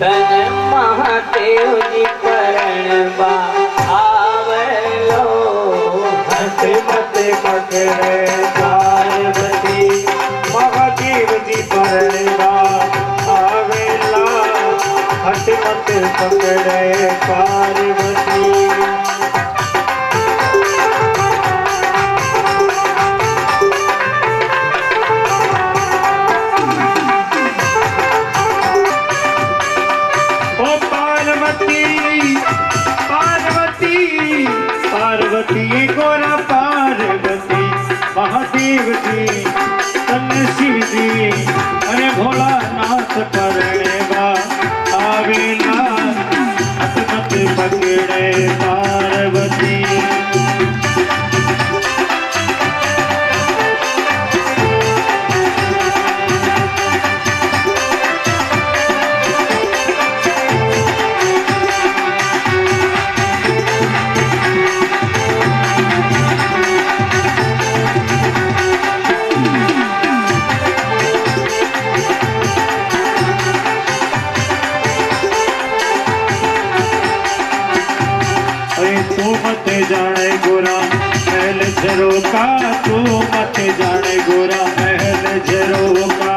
धन महादेव जी परणबा आवलो हंस मत पकड़े पार्वती महादेव जी परणबा आवेला हंस मत पकड़े पार्वती। पार्वती गोरा पार्वती महादेव जी तन शिव जी अरे भोलानाथ परणबा आवेला हंस मत पकड़े पार्वती। तू मत जाने गोरा महल झरोका, तू मत जाने गोरा महल झरोका।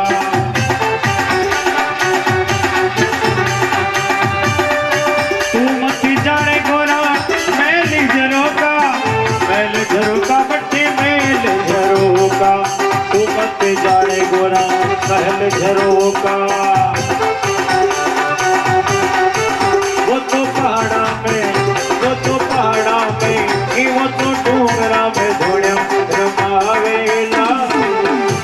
तू मत जाने गोरा महल झरोका, महल झरोका बट्टे महल झरोका। तू मत जाने गोरा महल झरोका। वो तो पहाड़ा में, वो तो पहाड़ा में, वो तो डूंगरा में धोड़ा रमावेला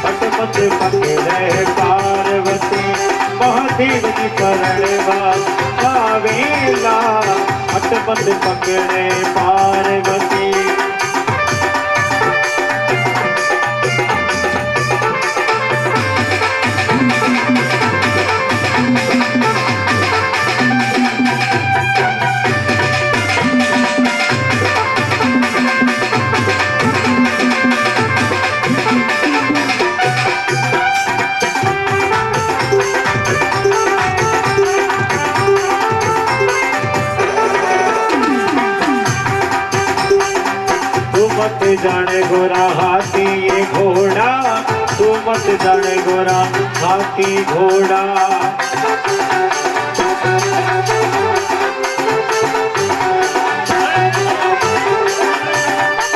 हंस मत पकड़े पार्वती महादेव जी परणबा आवेला हंस मत पकड़े पार्वती। मत जाने गोरा हाथी ये घोड़ा, तू मत जाने गोरा हाथी घोड़ा।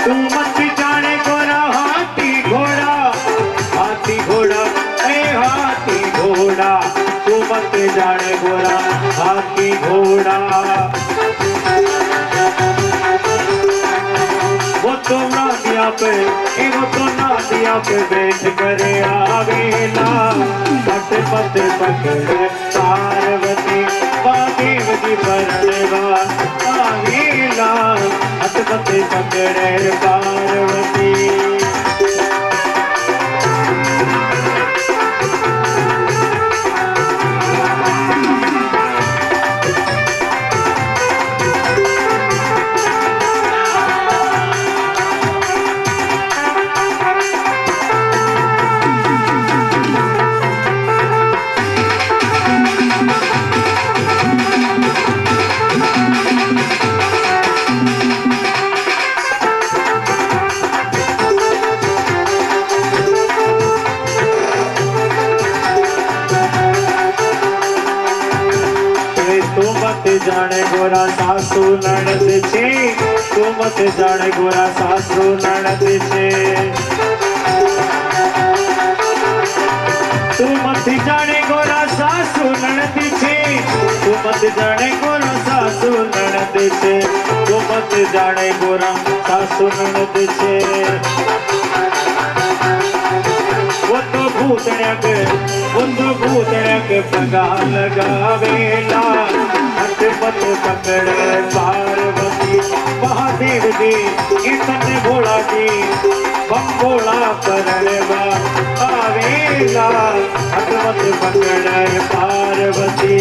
तू मत जाने गोरा हाथी घोड़ा, हाथी घोड़ा ए हाथी घोड़ा। तू मत जाने गोरा हाथी घोड़ा। वो तो नादिया पे, वो तो नादिया पे बैठ कर आवेला हंस मत पकड़े पार्वती महादेव जी परणबा आवेला हंस मत पकड़े पार्वती। तू मत जाने गोरा सासू ननद छे, तू मत जाने गोरा सासू ननद छे। तू मत जाने गोरा सासू ननद छे, तू मत जाने गोरा सासू ननद छे। तू मत जाने गोरा सासू ननद छे। वो तो भूतड़िया के पगा लगावेला हंस मत पकड़े पार्वती महादेव जी इतने भोला जी बम भोला परणबा आवेला हंस मत पकड़े पार्वती।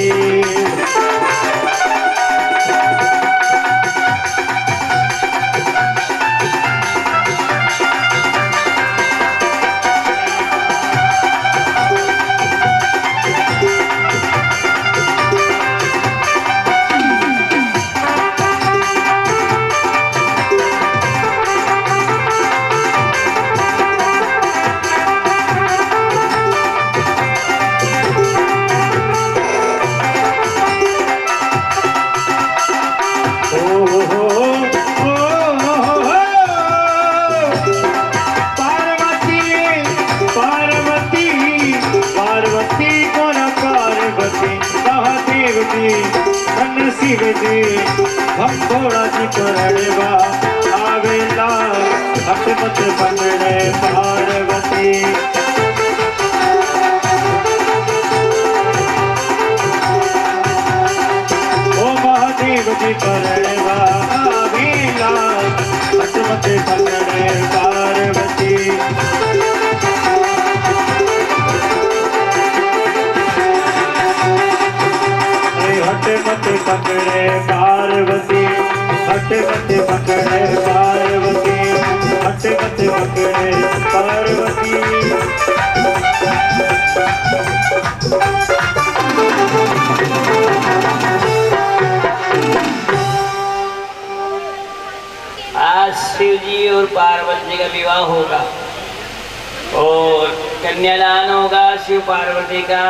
महादेव जी धन शिव जी भंगोड़ा जी परणवा आवेला हट मत पकड़े पार्वती ओ महादेव जी परणवा आवेला हट मत पकड़े पार्वती हट मत पकड़े पार्वती हट मत पकड़े पार्वती हट मत पकड़े पार्वती आज शिव जी और पार्वती का विवाह होगा और कन्यादान होगा शिव पार्वती का।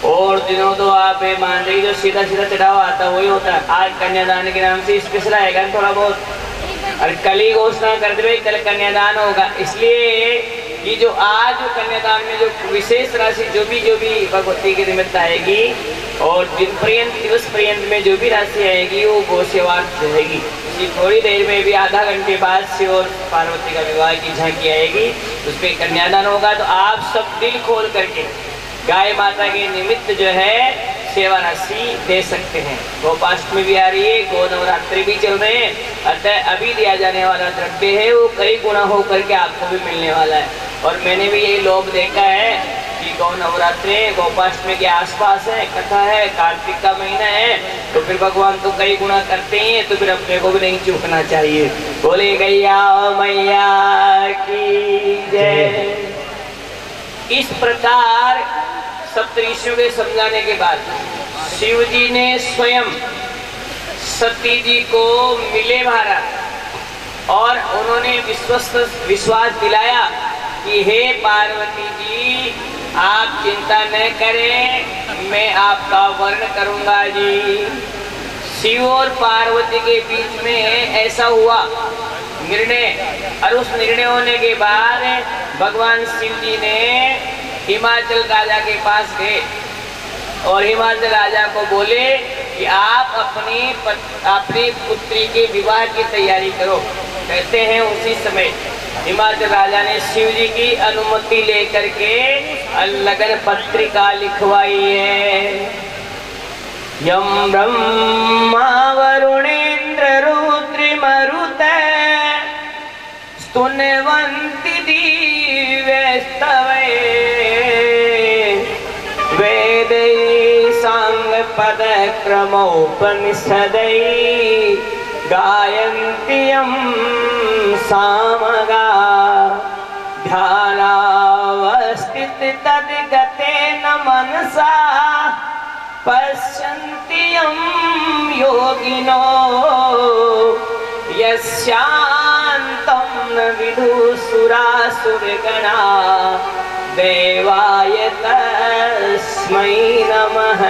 और दिनों तो आप ये मान रही जो सीधा सीधा चढ़ावा आता वही होता है। आज कन्यादान के नाम से स्पेशल आएगा थोड़ा बहुत और कल ही घोषणा कर दे कल कन्यादान होगा। इसलिए कि जो आज कन्यादान में जो विशेष राशि जो भी भगवती की निमित्त आएगी और दिवस पर्यंत में जो भी राशि आएगी वो गौ सेवा रहेगी। थोड़ी देर में भी आधा घंटे बाद शिव और पार्वती का विवाह की झांकी आएगी उस पर कन्यादान होगा। तो आप सब दिल खोल करके गाय माता के निमित्त जो है सेवा राशि दे सकते हैं। गोपाष्टमी भी आ रही है, गौ नवरात्रि भी चल रहे हैं, अतः अभी दिया जाने वाला द्रव्य है वो कई गुना हो करके आपको भी मिलने वाला है। और मैंने भी यही लोभ देखा है कि गौ नवरात्रि गोपाष्टमी के आसपास है, कथा है, कार्तिक का महीना है, तो फिर भगवान तो कई गुना करते हैं तो फिर अपने को भी नहीं चूकना चाहिए। बोले गैया मैया की जय। इस प्रकार सप्तऋषियों के समझाने के बाद शिव जी ने स्वयं सती जी को मिले मारा और उन्होंने विश्वास दिलाया कि हे पार्वती जी आप चिंता न करें मैं आपका वर्ण करूंगा जी। शिव और पार्वती के बीच में ऐसा हुआ निर्णय और उस निर्णय होने के बाद भगवान शिव जी ने हिमाचल राजा के पास गए और हिमाचल राजा को बोले कि आप अपनी पुत्री के विवाह की तैयारी करो। कहते हैं उसी समय हिमाचल राजा ने शिव जी की अनुमति लेकर के लगन पत्रिका लिखवाई है। यम ब्रह्मा वरुणेन्द्र रुद्र मरुत स्तुन्वन्ति दिव्यस्तवे वेदै सांगपद क्रमोपनिषदै गायन्ति यं सामगा ध्यानावस्थित तद्गतेन मनसा पश्यन्ति यं योगिनो यस्यान्तं न विदुसुरासुरगणा देवाय तस्मै नमः।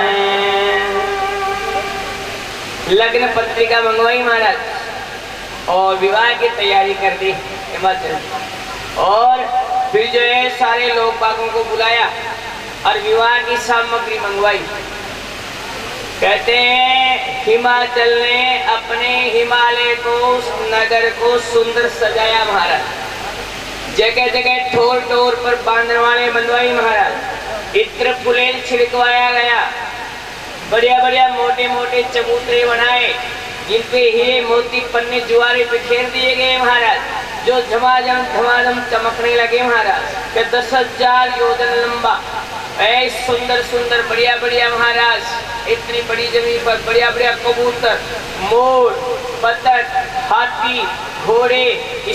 लग्न पत्रिका मंगवाई महाराज और विवाह की तैयारी कर दी हिमाचल और फिर जो है सारे लोग बागों को बुलाया और विवाह की सामग्री मंगवाई। कहते हैं हिमाचल ने अपने हिमालय को नगर को सुंदर सजाया महाराज। जगह जगह ठोर ठोर पर बांधने वाले बंधवाई महाराज। इत्र फुलेल छिड़कवाया गया। बढ़िया बढ़िया मोटे मोटे चबूतरे बनाए जिन पे हीरे मोती पन्ने जुआरे बिखेर दिए गए महाराज जो झमाझम चमकने लगे महाराज। 10,000 योजन लंबा ऐसे सुंदर सुंदर बढ़िया बढ़िया महाराज इतनी बड़ी जमीन पर बढ़िया बढ़िया कबूतर मोर बतख हाथी घोड़े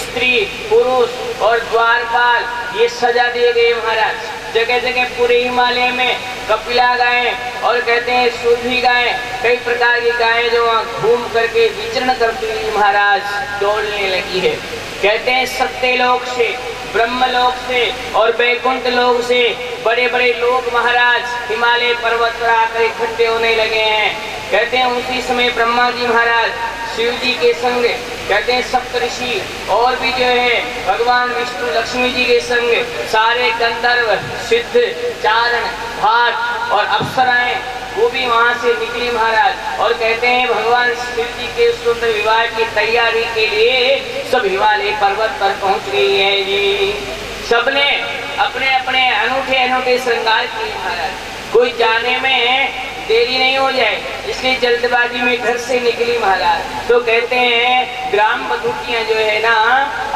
स्त्री पुरुष और द्वारपाल ये सजा दिए गए महाराज। जगह जगह पूरे हिमालय में कपिला गायें और कहते हैं सूरभी गायें कई प्रकार की गायें जो वहाँ घूम करके विचरण करती हुई महाराज दौड़ने लगी है। कहते हैं सत्यलोक से ब्रह्मलोक से और वैकुंठ लोक से बड़े बड़े लोग महाराज हिमालय पर्वत पर आकर इकट्ठे होने लगे हैं। कहते हैं उसी समय ब्रह्मा जी महाराज शिव जी के संग कहते हैं सप्तऋषि और भी जो है भगवान विष्णु लक्ष्मी जी के संग सारे गंधर्व सिद्ध चारण भाट और अप्सराएं वो भी वहां से निकली महाराज। और कहते हैं भगवान शिव जी के सुंदर विवाह की तैयारी के लिए सब हिमालय पर्वत पर पहुंच गई है जी। सबने अपने अपने अनूठे अनूठे श्रृंगार किए महाराज, कोई जाने में देरी नहीं हो जाए इसलिए जल्दबाजी में घर से निकली महाराज। तो कहते हैं ग्राम बधुकियां जो है ना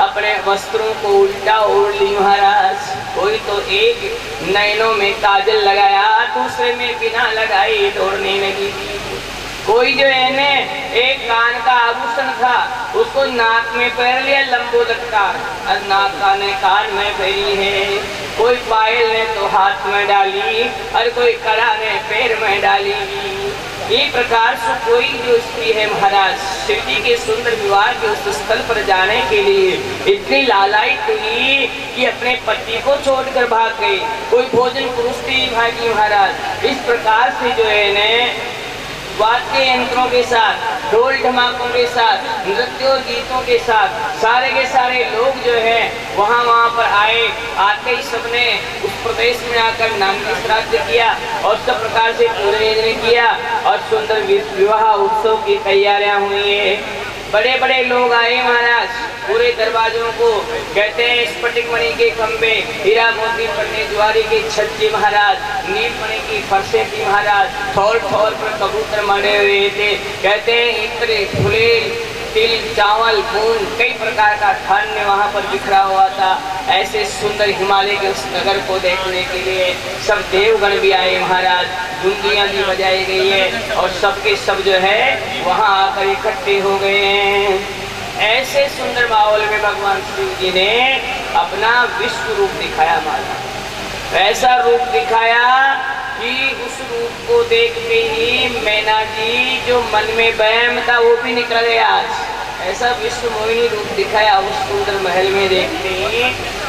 अपने वस्त्रों को उल्टा ओढ़ ली महाराज। कोई तो एक नैनों में काजल लगाया, दूसरे में बिना लगाई दौड़ने लगी। कोई जो है ने एक कान का आभूषण था उसको नाक में पहन लिया लंबोदरकार, और नाक ने कान में पहनी है। कोई पायल ने तो हाथ में डाली और कोई कड़ा ने पैर में डाली। इस प्रकार से कोई जो स्त्री है महाराज शिव जी के सुंदर विवाह के उस स्थल पर जाने के लिए इतनी लालायित हुई कि अपने पति को छोड़कर भाग गई। कोई भोजन पुरुष की भागी महाराज। इस प्रकार से जो है ने वाद्य यंत्रों के साथ, ढोल ढमाकों के साथ, नृत्य और गीतों के साथ सारे के सारे लोग जो है वहाँ पर आए। आते ही सबने उस प्रदेश में आकर नाम श्राद्ध किया और सब प्रकार से पूजन किया और सुंदर विवाह उत्सव की तैयारियां हुई है। बड़े बड़े लोग आए महाराज, पूरे दरवाजों को कहते हैं स्फटिक मणि के खंबे, हीरा मोती पन्ने ज्वारी के छज्जे महाराज, नील मणि की फरसे थी महाराज, ठोर ठोर पर कबूतर मरे हुए थे। कहते हैं इतने फुले तिल चावल मूंग कई प्रकार का धान्य वहाँ पर बिखरा हुआ था। ऐसे सुंदर हिमालय के उस नगर को देखने के लिए सब देवगण भी आए महाराज, धुंदियाँ भी बजाई गई है और सबके सब जो है वहाँ आकर इकट्ठे हो गए हैं। ऐसे सुंदर माहौल में भगवान शिव जी ने अपना विश्व रूप दिखाया महाराज। ऐसा रूप दिखाया कि उस रूप को देखते ही मैना जी जो मन में वहम था वो भी निकल गया। आज ऐसा विश्व मोहिनी रूप दिखाया उस सुंदर महल में देखते ही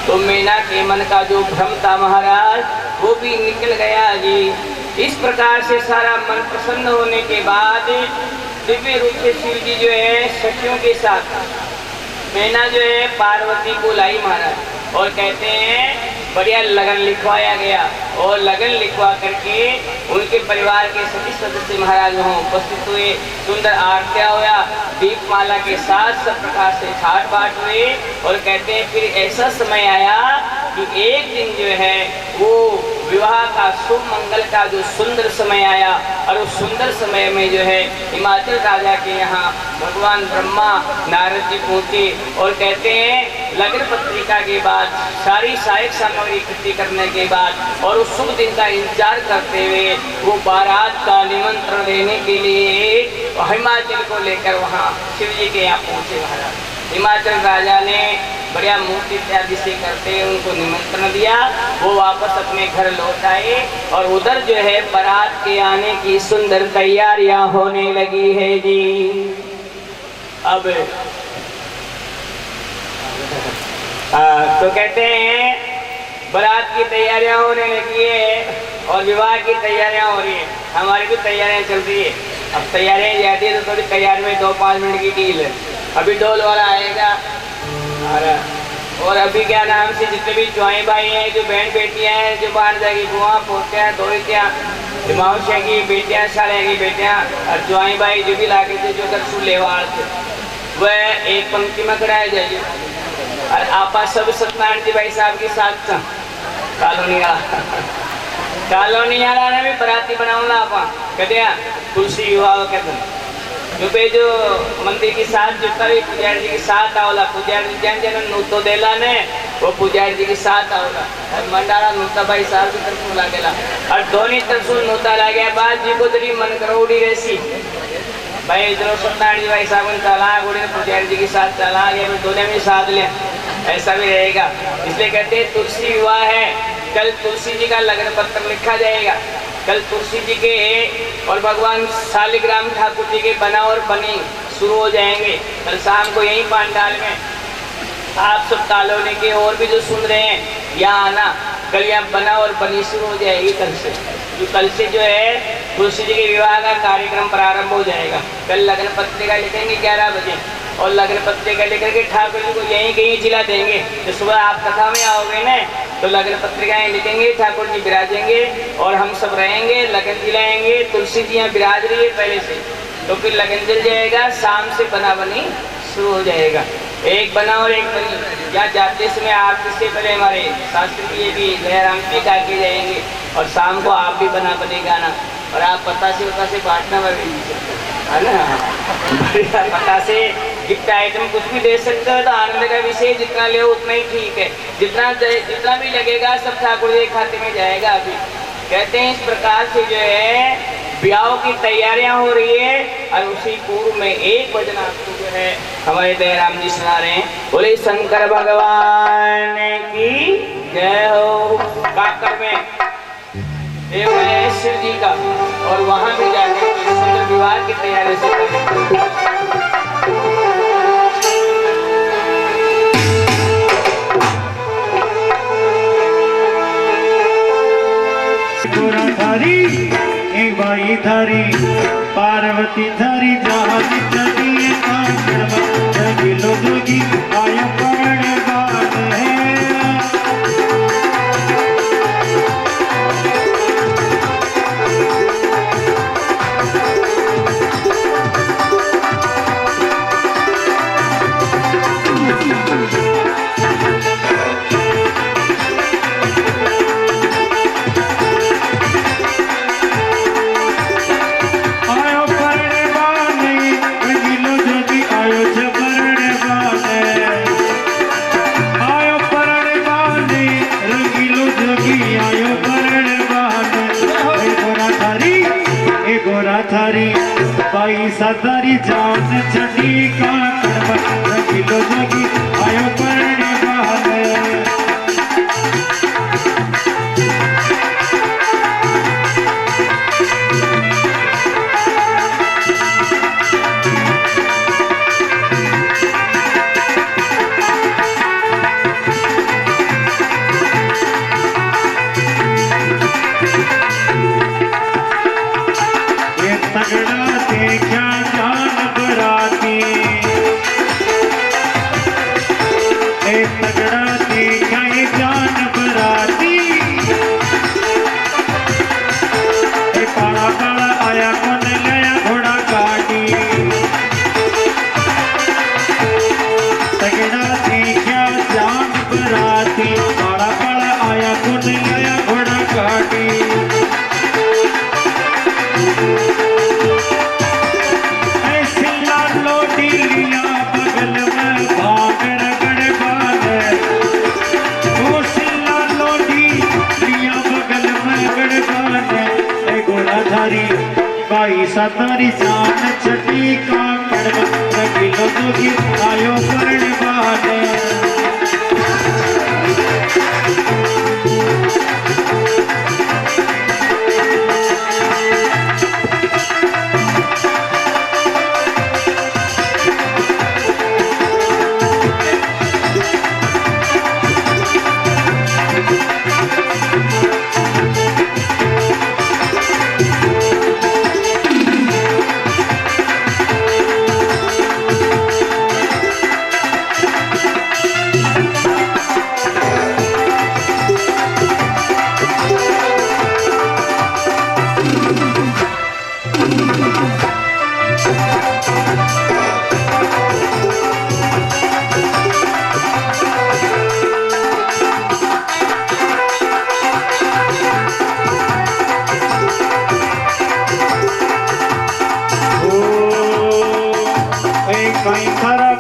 तो मैना के मन का जो भ्रम था महाराज वो भी निकल गया जी। इस प्रकार से सारा मन प्रसन्न होने के बाद दिव्य रूप से शिव जी जो है सखियों के साथ मैना जो है पार्वती को लाई महाराज और कहते हैं बढ़िया लगन लिखवाया गया और लगन लिखवा करके उनके परिवार के सभी सदस्य महाराज वहाँ उपस्थित हुए। सुंदर आरतियाँ हुआ, दीपमाला के साथ सब प्रकार से ठाट बाट हुए और कहते हैं फिर ऐसा समय आया कि एक दिन जो है वो विवाह का शुभ मंगल का जो सुंदर समय आया और उस सुंदर समय में जो है हिमाचल राजा के यहाँ भगवान ब्रह्मा नारद जी पहुँचे और कहते हैं लगन पत्रिका के बाद सारी सहायक सामग्री इकट्ठी करने के बाद और उस शुभ दिन का इंतजार करते हुए वो बारात का निमंत्रण देने के लिए हिमाचल को लेकर वहाँ शिव जी के यहाँ पहुँचे महाराज। हिमाचल राजा ने बढ़िया मूर्ति इत्यादि से करते उनको निमंत्रण दिया। वो वापस अपने घर लौट आए और उधर जो है बारात के आने की सुंदर तैयारियां होने लगी है जी। अब तो कहते हैं बारात की तैयारियां होने लगी है और विवाह की तैयारियां हो रही है। हमारी भी तैयारियां चल रही है। अब तैयारियां जाती है तो थोड़ी तैयारी में 2-5 मिनट की डील है। अभी ढोल वाला आएगा और अभी क्या नाम से जितने भी ज्वाई भाई हैं, जो बहन बेटियां हैं, जो बाहर जाएगी बुआ पोतियाँ दोतियाँ मावशिया की बेटियाँ साड़ियाँ की बेटियाँ और ज्वाई भाई जो भी लागे थे जो कर सुलेवाड़ थे वह एक पंक्ति में खड़ा जाइए। और आपा सब सत्यनारायण जी भाई साहब के साथ कॉलोनी वाला ने भी बराती बनाऊंगा आप कहते तुलसी विवाह कहते जो पे जो मंदिर के साथ जो करी पुजारी जी के साथ आवला पुजारी जन जन नूतो देला ने वो पुजारी जी के साथ आवला और मंडारा नूता भाई साहब की तरफ लागेला और दोनों तरफ नूता लागे बाद जी को जरी मन करोड़ी रहसी भाई इधर सत्यनारायण जी भाई साहब चला गोड़ी पुजारी जी के साथ चला गया दोनों में साथ ले ऐसा भी रहेगा। इसलिए कहते हैं तुलसी विवाह है। कल तुलसी जी का लगन पत्र लिखा जाएगा। कल तुलसी जी के और भगवान शालिग्राम ठाकुर जी के बना और बनी शुरू हो जाएंगे। कल शाम को यही पंडाल में आप सब कॉलोनी के और भी जो सुन रहे हैं यहाँ आना। कल यहाँ बना और बनी शुरू हो जाएगी कल से। तो कल से जो है तुलसी जी के विवाह का कार्यक्रम प्रारंभ हो जाएगा। कल लगन पत्रिका लिखेंगे 11 बजे और लगन पत्रिका लेकर के ठाकुर जी को यहीं कहीं जिला देंगे। तो सुबह आप कथा में आओगे ना तो लग्न पत्रिकाएं लिखेंगे, ठाकुर जी विराजेंगे और हम सब रहेंगे, लगन दिलाएंगे। तुलसी जी यहाँ विराज रही है पहले से, तो फिर लगन जल जाएगा, शाम से बना बनी शुरू हो जाएगा। एक बना और एक बनी। या जाते समय आरती से पहले हमारे शास्त्री जी भी लहराम भी गा के जाएंगे और शाम को आप भी बना बने गाना। और आप पता से बांटना में भी है ना, पता से गिफ्ट आइटम कुछ भी दे सकते हो। तो आनंद का विषय जितना ले उतना ही ठीक है, जितना भी लगेगा सब ठाकुर जी खाते में जाएगा। अभी कहते हैं इस प्रकार से जो है ब्याह की तैयारियां हो रही है। और उसी पूर्व में एक भजन आपको जो है हमारे दयाराम जी सुना रहे हैं। बोले शंकर भगवान की जय हो। काकर में देव शिव जी का, और वहां भी जाकर सुंदर विवाह की तैयारी से गोरा धारी एक बाई धारी पार्वती धारी जहाज चलिए लो जोगी आया परण बात है। बाई सदारी जान छठी का किलो जोगी आयो पढ़ने वाले। बाई सतारी जान छठी का कड़वा किलो जोगी आयो परण बाटे।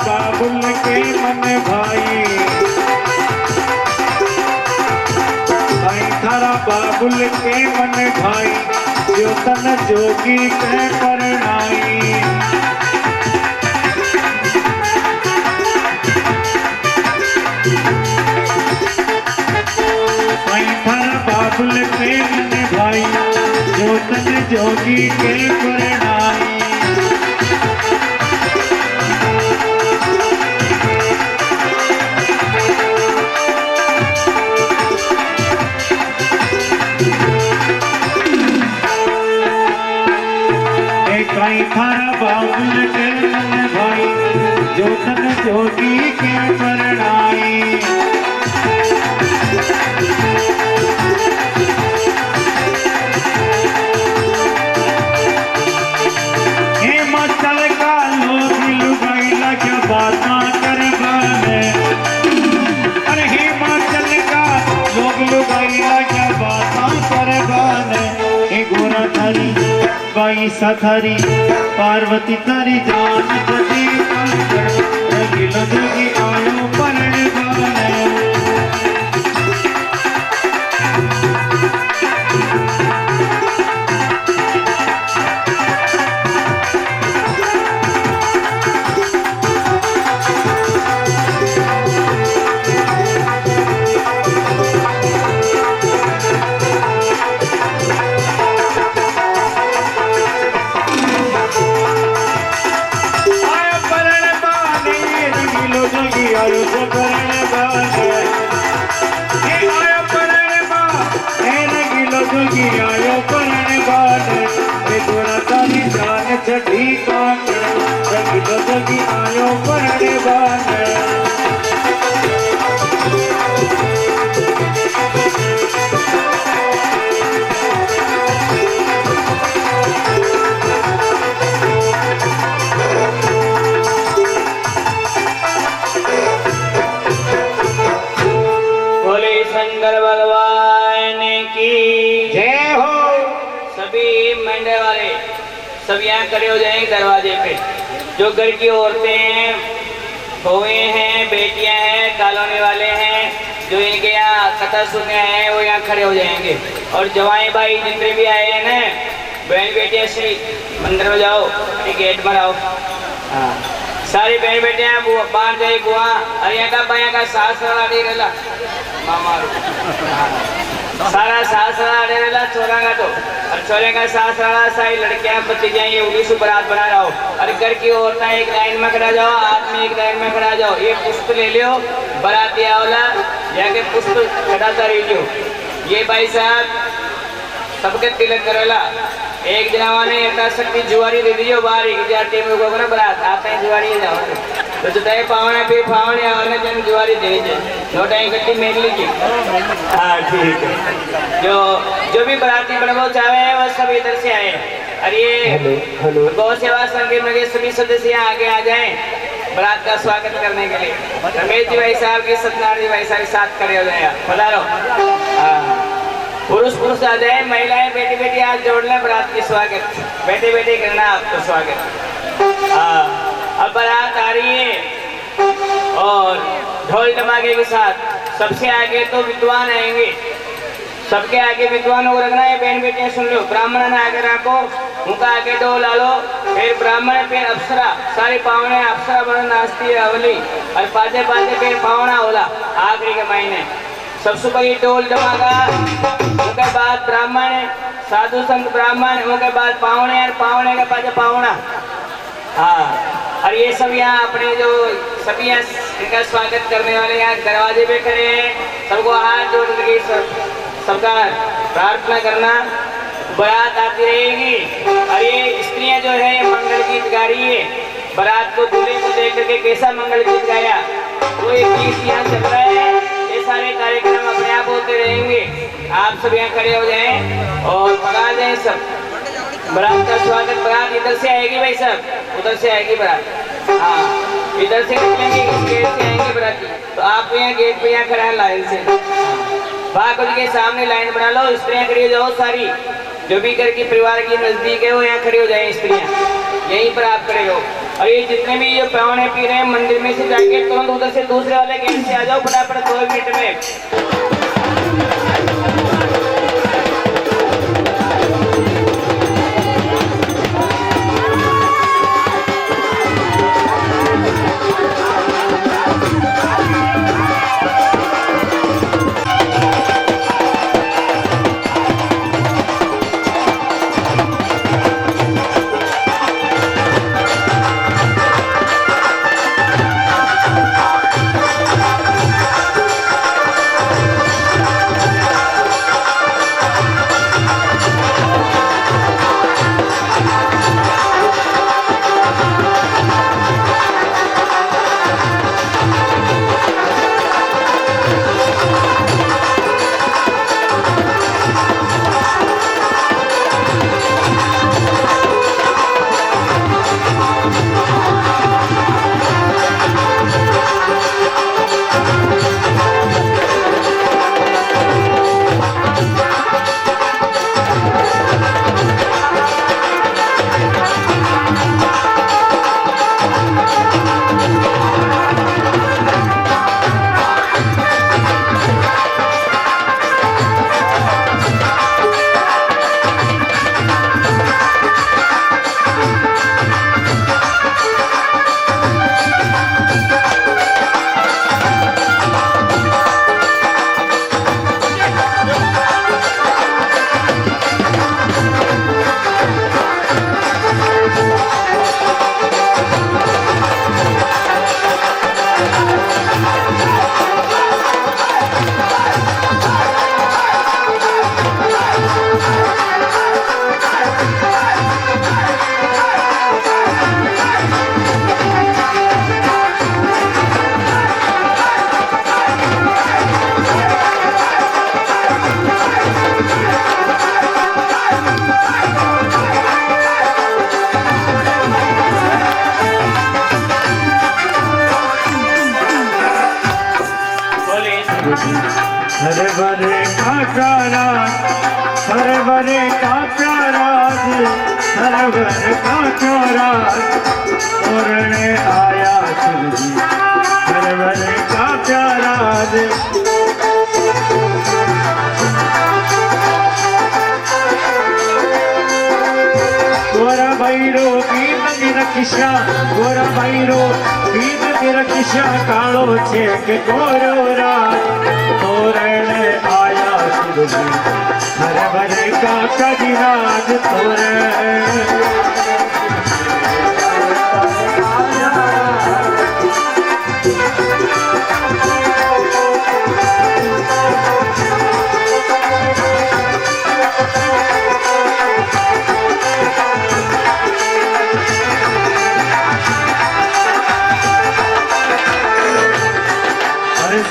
बाबुल के मन भाई थारा बाबुल के मन भाई जो तन जोगी के परनाई। थारा बाबुल के मन भाई जो तन जोगी के परनाई। थारा बाबुल के मन भाई जो तन जोगी के परनाई। ईसा थारी पार्वती तारी जान जदी रंगीलो जोगी आयो परण गाने चढ़ी कान रंगीलो जोगी आयो परण बाने बोले शंकर भगवान की जय हो। सभी मंडल वाले सब यहाँ खड़े हो जाएंगे दरवाजे पे। जो घर की औरतें हैं, बहुएं हैं, बेटियां हैं, कॉलोनी वाले हैं, जो इनके यहाँ कथा सुनने आए हैं, वो यहाँ खड़े हो जाएंगे। और जवाई भाई जितने भी आए हैं ना, बहन बेटियां से मंदिर में जाओ, एक गेट पर आओ। हाँ, सारी बहन बेटियां बाहर जाए बुआ, और यहाँ का सास नहीं रहला मामा सारा सास रहेला छोरा का तो, और छोरे का सास सारी लड़कियां बच्चे जाएंगे उन्हीं से बारात बना रहा हो। और घर की औरतें एक लाइन में खड़ा जाओ, आदमी एक लाइन में खड़ा जाओ, ये पुष्प ले लियो, बाराती आवला जाके पुष्प चढ़ाता रहियो। ये भाई साहब सबके तिलक करेला। एक जनावा ने यथाशक्ति जुआरी दे दीजिए बाहर जाते में बारात आते हैं जुआरी जाओ तो जुताई पावना फिर फावने आवने जन जुआरी दे दीजिए, नोटाई गट्टी मेर लीजिए। हाँ ठीक है। जो भी बाराती बनवाओ चाहे वो सब इधर से आए। और ये गौ सेवा संघ के सभी सदस्य आगे आ जाएं बारात का स्वागत करने के लिए। रमेश जी भाई साहब के सत्यनारायण जी भाई साहब के साथ खड़े हो जाए, पधारो। पुरुष आ जाए, महिलाएं बेटी बेटी हाथ जोड़ लें, बारात की स्वागत बेटे बेटे करना आपको स्वागत। अब बारात आ रही है और ढोल धमाके के साथ सबसे आगे तो विद्वान आएंगे। सबके आगे विद्वानों को रखना है। बहन बेटियां सुन लो, ब्राह्मण ने आगे रखो, उनका आगे ढोल डालो, फिर ब्राह्मण फिर अप्सरा, सारे पावने अप्सरा बन नाचती है अवली, और पाते पाते फिर पावना होला आखिरी के महीने। सबसे पहले ढोल धमाका, उनके बाद ब्राह्मण साधु संत ब्राह्मण, उनके बाद पावने, और पावने के बाद पावना। हाँ, और ये सब यहाँ अपने जो सभी यहाँ इनका स्वागत करने वाले यहाँ दरवाजे पे खड़े हैं, सबको हाथ जोड़ के सबका प्रार्थना करना। बारात आती रहेगी और ये स्त्रियाँ जो है मंगल गीत गा रही है। बारात को दूल्हे को देख करके कैसा मंगल गीत गाया, वो एक गीत यहाँ चल रहा है। ये सारे कार्यक्रम अपने आप होते रहेंगे। आप सब यहाँ खड़े हो जाएं और पका जाए सब। बारात का स्वागत, बारात इधर से आएगी भाई साहब, उधर से आएगी बारात। हाँ, इधर से निकलेंगे, इस गेट से आएंगे बाराती, तो आप यहाँ गेट पे यहाँ खड़ा है लाइन से। बाकुल के सामने लाइन बना लो, स्त्रियाँ खड़ी हो जाओ सारी, जो भी घर की परिवार की नजदीक है वो यहाँ खड़ी हो जाए स्त्रियाँ, यहीं पर आप खड़े हो। और ये जितने भी ये पावने पी रहे हैं मंदिर में से जाके तुरंत उधर से दूसरे वाले गेट से आ जाओ फटाफट 2 मिनट में। सरवरे का प्यारा सरवरे का प्यारा सरवर का प्यारा तोरने आया शिव जी सरवरे का प्यारा गोरा भैरो भीम निरकिशा गोरा भैरो भीम निरकिशा कालो छे के गोरो राज तोरण आया शिव जी सरवरे का कदिराज तोरण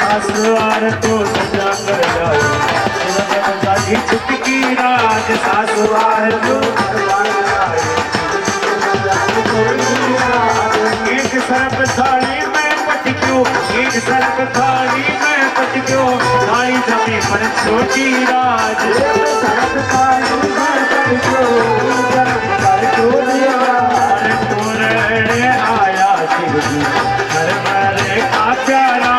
सासुवार तो सजा कर जाए छुटकी राज सासुवार तो एक सरप थाली में पटक्यो एक सरप थाली में पटक्यो थाली जमी पर छोटी राज सरप थाली में पटक्यो तोरण आया शिव जी सरवरे का प्यारा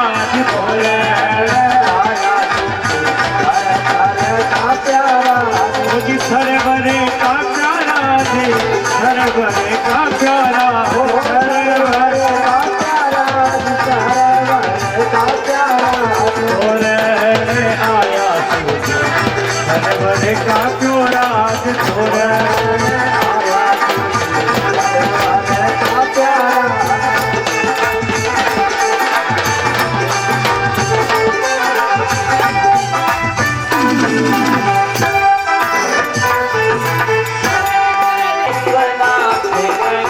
सरवरे का प्यारा थे सरवरे का प्यारा हो सरवरे का प्यारा सरवरे का प्यारा तोरण आया शिव जी सरवरे का प्यारा तोरण आया सरवरे का प्यारा ईश्वर नाम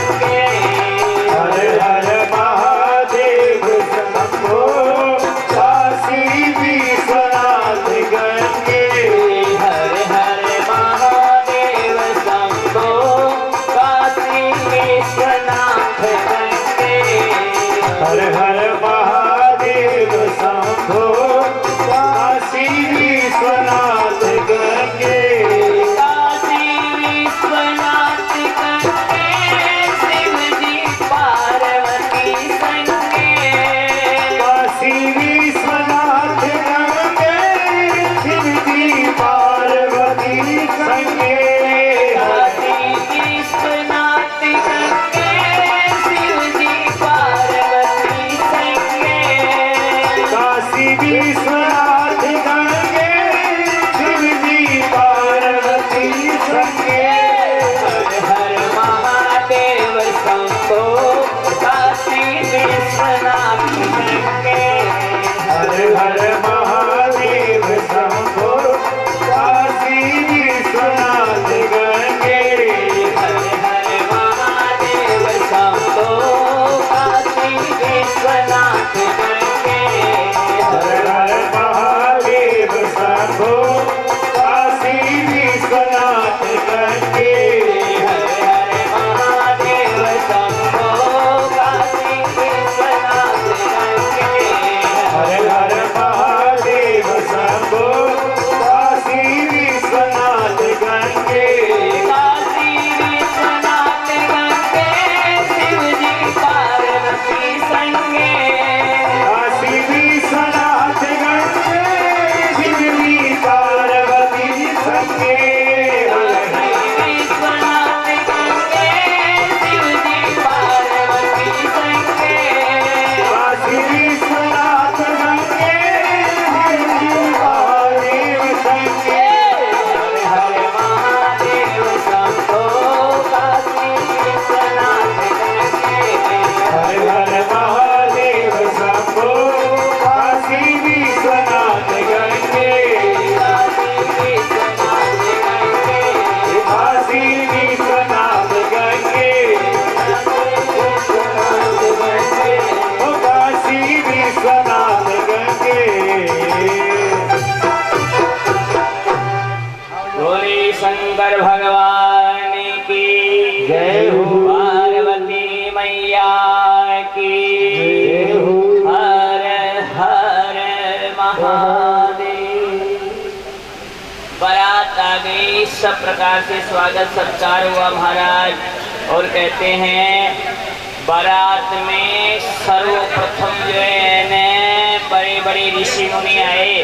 सब प्रकार से स्वागत सत्कार हुआ महाराज। और कहते हैं बारात में सर्वप्रथम जो है न बड़े बड़े ऋषि मुनि आए,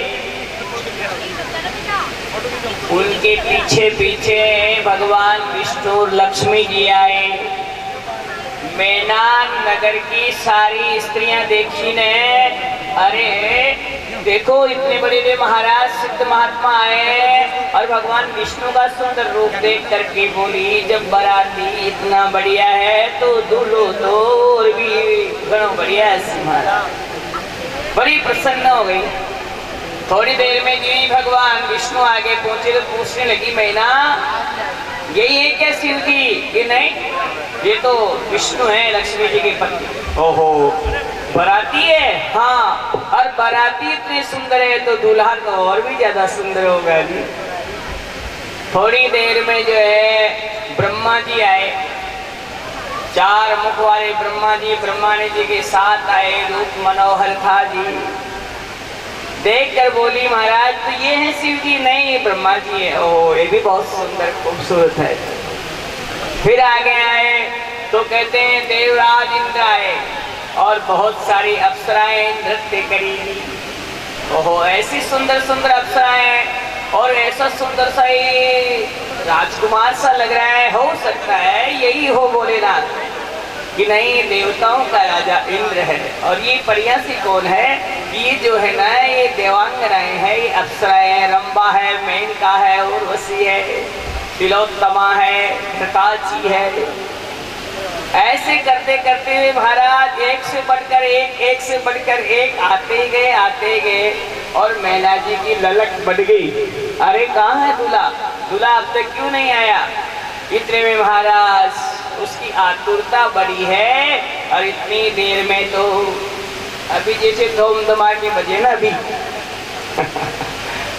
उनके पीछे पीछे भगवान विष्णु और लक्ष्मी जी आए। मैनान नगर की सारी स्त्रियां देखी ने, अरे देखो इतने बड़े बड़े महाराज सिद्ध महात्मा आए, और भगवान विष्णु का सुंदर रूप देख करके बोली जब बाराती इतना बढ़िया है तो दूल्हो तो और भी घणो बढ़िया है महाराज। बड़ी प्रसन्न हो गई। थोड़ी देर में जी भगवान विष्णु आगे पहुंचे तो पूछने लगी मैना यही है क्या शिव जी? कि नहीं, ये तो विष्णु है लक्ष्मी जी के पति। ओहो बाराती है? हाँ। और बाराती इतने सुंदर है तो दूल्हा तो और भी ज्यादा सुंदर होगा जी। थोड़ी देर में जो है ब्रह्मा जी आए, 4 मुख वाले ब्रह्मा जी के साथ आए। रूप मनोहर था जी। देखकर बोली महाराज तो ये है शिव जी? नहीं, ब्रह्मा जी है। ओ ये भी बहुत सुंदर खूबसूरत है। फिर आगे आए तो कहते हैं देवराज इंद्र आए और बहुत सारी अप्सराएं नृत्य करी। ओहो ऐसी सुंदर सुंदर अप्सराएं, और ऐसा सुंदर सा ही राजकुमार सा लग रहा है। हो सकता है यही हो भोलेनाथ? कि नहीं, देवताओं का राजा इंद्र है। और ये परियां सी कौन है? ये जो है ना ये देवांगनाएं है, ये अप्सराएं है। रंबा है, मेनका है, उर्वशी है, तिलोत्तमा है, घृताची है। ऐसे करते करते हुए महाराज एक से बढ़कर एक आते गए और मैना जी की ललक बढ़ गई। अरे कहाँ है दूल्हा? दूल्हा अब तक क्यों नहीं आया? इतने में महाराज उसकी आतुरता बड़ी है, और इतनी देर में तो अभी जैसे धूम धमाके बजे ना अभी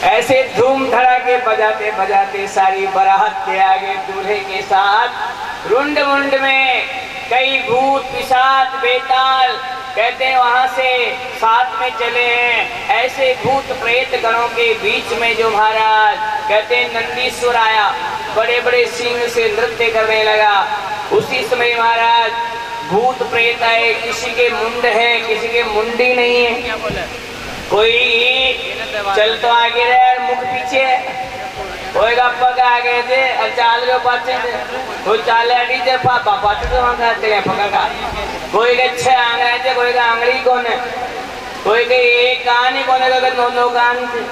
ऐसे धूम धड़ाके बजाते बजाते सारी बारात के आगे दूल्हे के साथ रुंड मुंड में कई भूत पिशाच बेताल कहते हैं वहां से साथ में चले हैं। ऐसे भूत प्रेत गणों के बीच में जो महाराज कहते हैं नंदीश्वर आया, बड़े बड़े सिंह से नृत्य करने लगा। उसी समय महाराज भूत प्रेत आए, किसी के मुंड है किसी के मुंडी नहीं है। कोई चल तो आगे रहे मुख पीछे, कोई पग आगे थे और चाल रहे पाचे, कोई चाल नीचे पापा पाचे तो वहां तेरे पका, कोई के 6 आंगळे थे, कोई का आंगળી कोण है, कोई के एक कान ही कोने का 9 कान थे,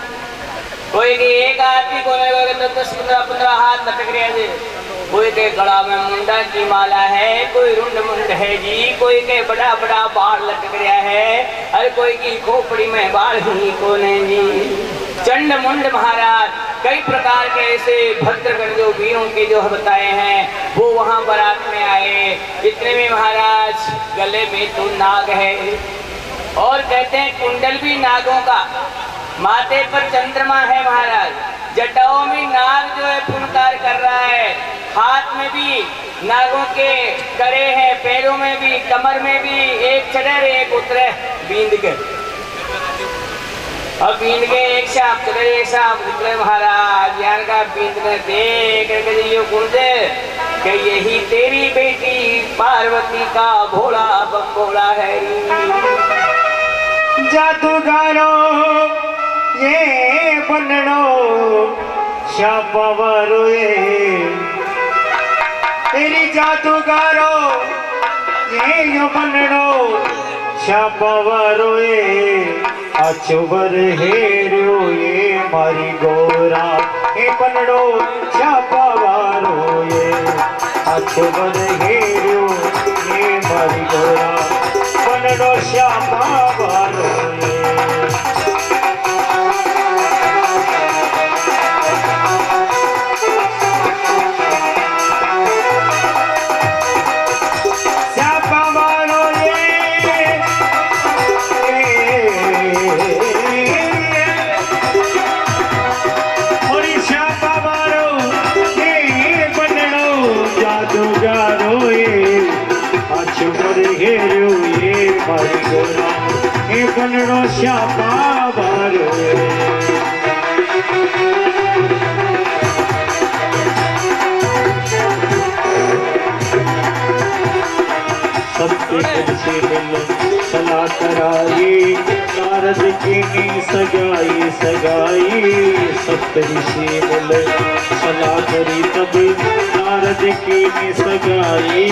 कोई के एक हाथ ही कोने का 10-15 हाथ लटक रहे थे, कोई के गला में मुंडा की माला है, कोई रुंड मुंड है जी, कोई के बड़ा बड़ा बाल लटक रहा है, और कोई की खोपड़ी में बाल ही कोने जी। चंड मुंड महाराज कई प्रकार के ऐसे भद्रगण जो वीरों के जो बताए हैं वो वहां बारात में आए। इतने में महाराज गले में तो नाग है, और कहते हैं कुंडल भी नागों का, माथे पर चंद्रमा है महाराज, जटाओं में नाग जो है फुनकार कर रहा है, हाथ में भी नागों के करे हैं, पैरों में भी, कमर में भी, एक चढ़े एक उतरे बींद के, और बींद के एक साथ चढ़े एक साथ उतरे महाराज। यान का बींद में देख ये गुण दे कि यही तेरी बेटी पार्वती का भोला बम्बोला है। जादूगारो ये बननो शापवरो ये तेरी जादूगारो ये बननो शापवरो ये अचुवर हेरो ये मारी गोरा ये बननो शापवरो ये अचुवर हेरो ये मारी गोरा बननो शापवरो ये। बननो शापा बारो तुझसे मिल सलाह कराई, नारद की नी सगाई सगाई। सप्तऋषि मिल सलाह करी तब नारद की नी सगाई।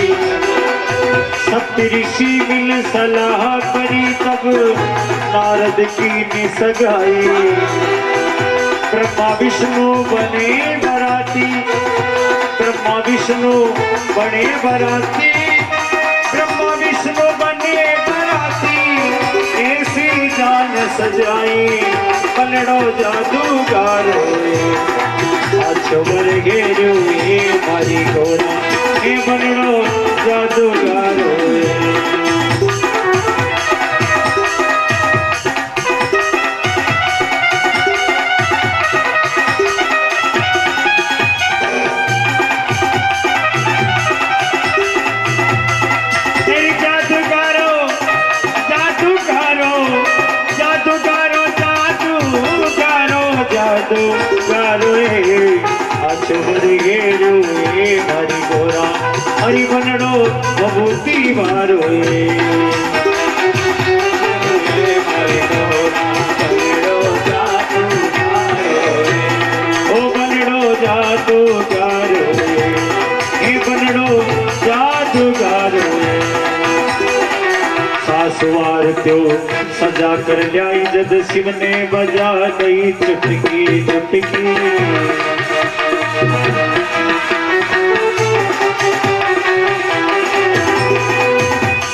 सप्तऋषि मिल सलाह करी तब नारद की नी सगाई। ब्रह्मा विष्णु बने बराती, ब्रह्मा विष्णु बने बराती, ब्रह्मा विष्णु बने बराती। ऐसी जान सजाई पलड़ो जादूगार आछोवर घेरो ये मारी गोरा ये पलड़ो जादूगार। हरि बनड़ो बबूती मारो ओ बनड़ो जादूगारो हे बनड़ो जादूगारो। सासुवार त्यो सजा कर ल्याई जद शिव ने बजा गई चुटकी चुटकी।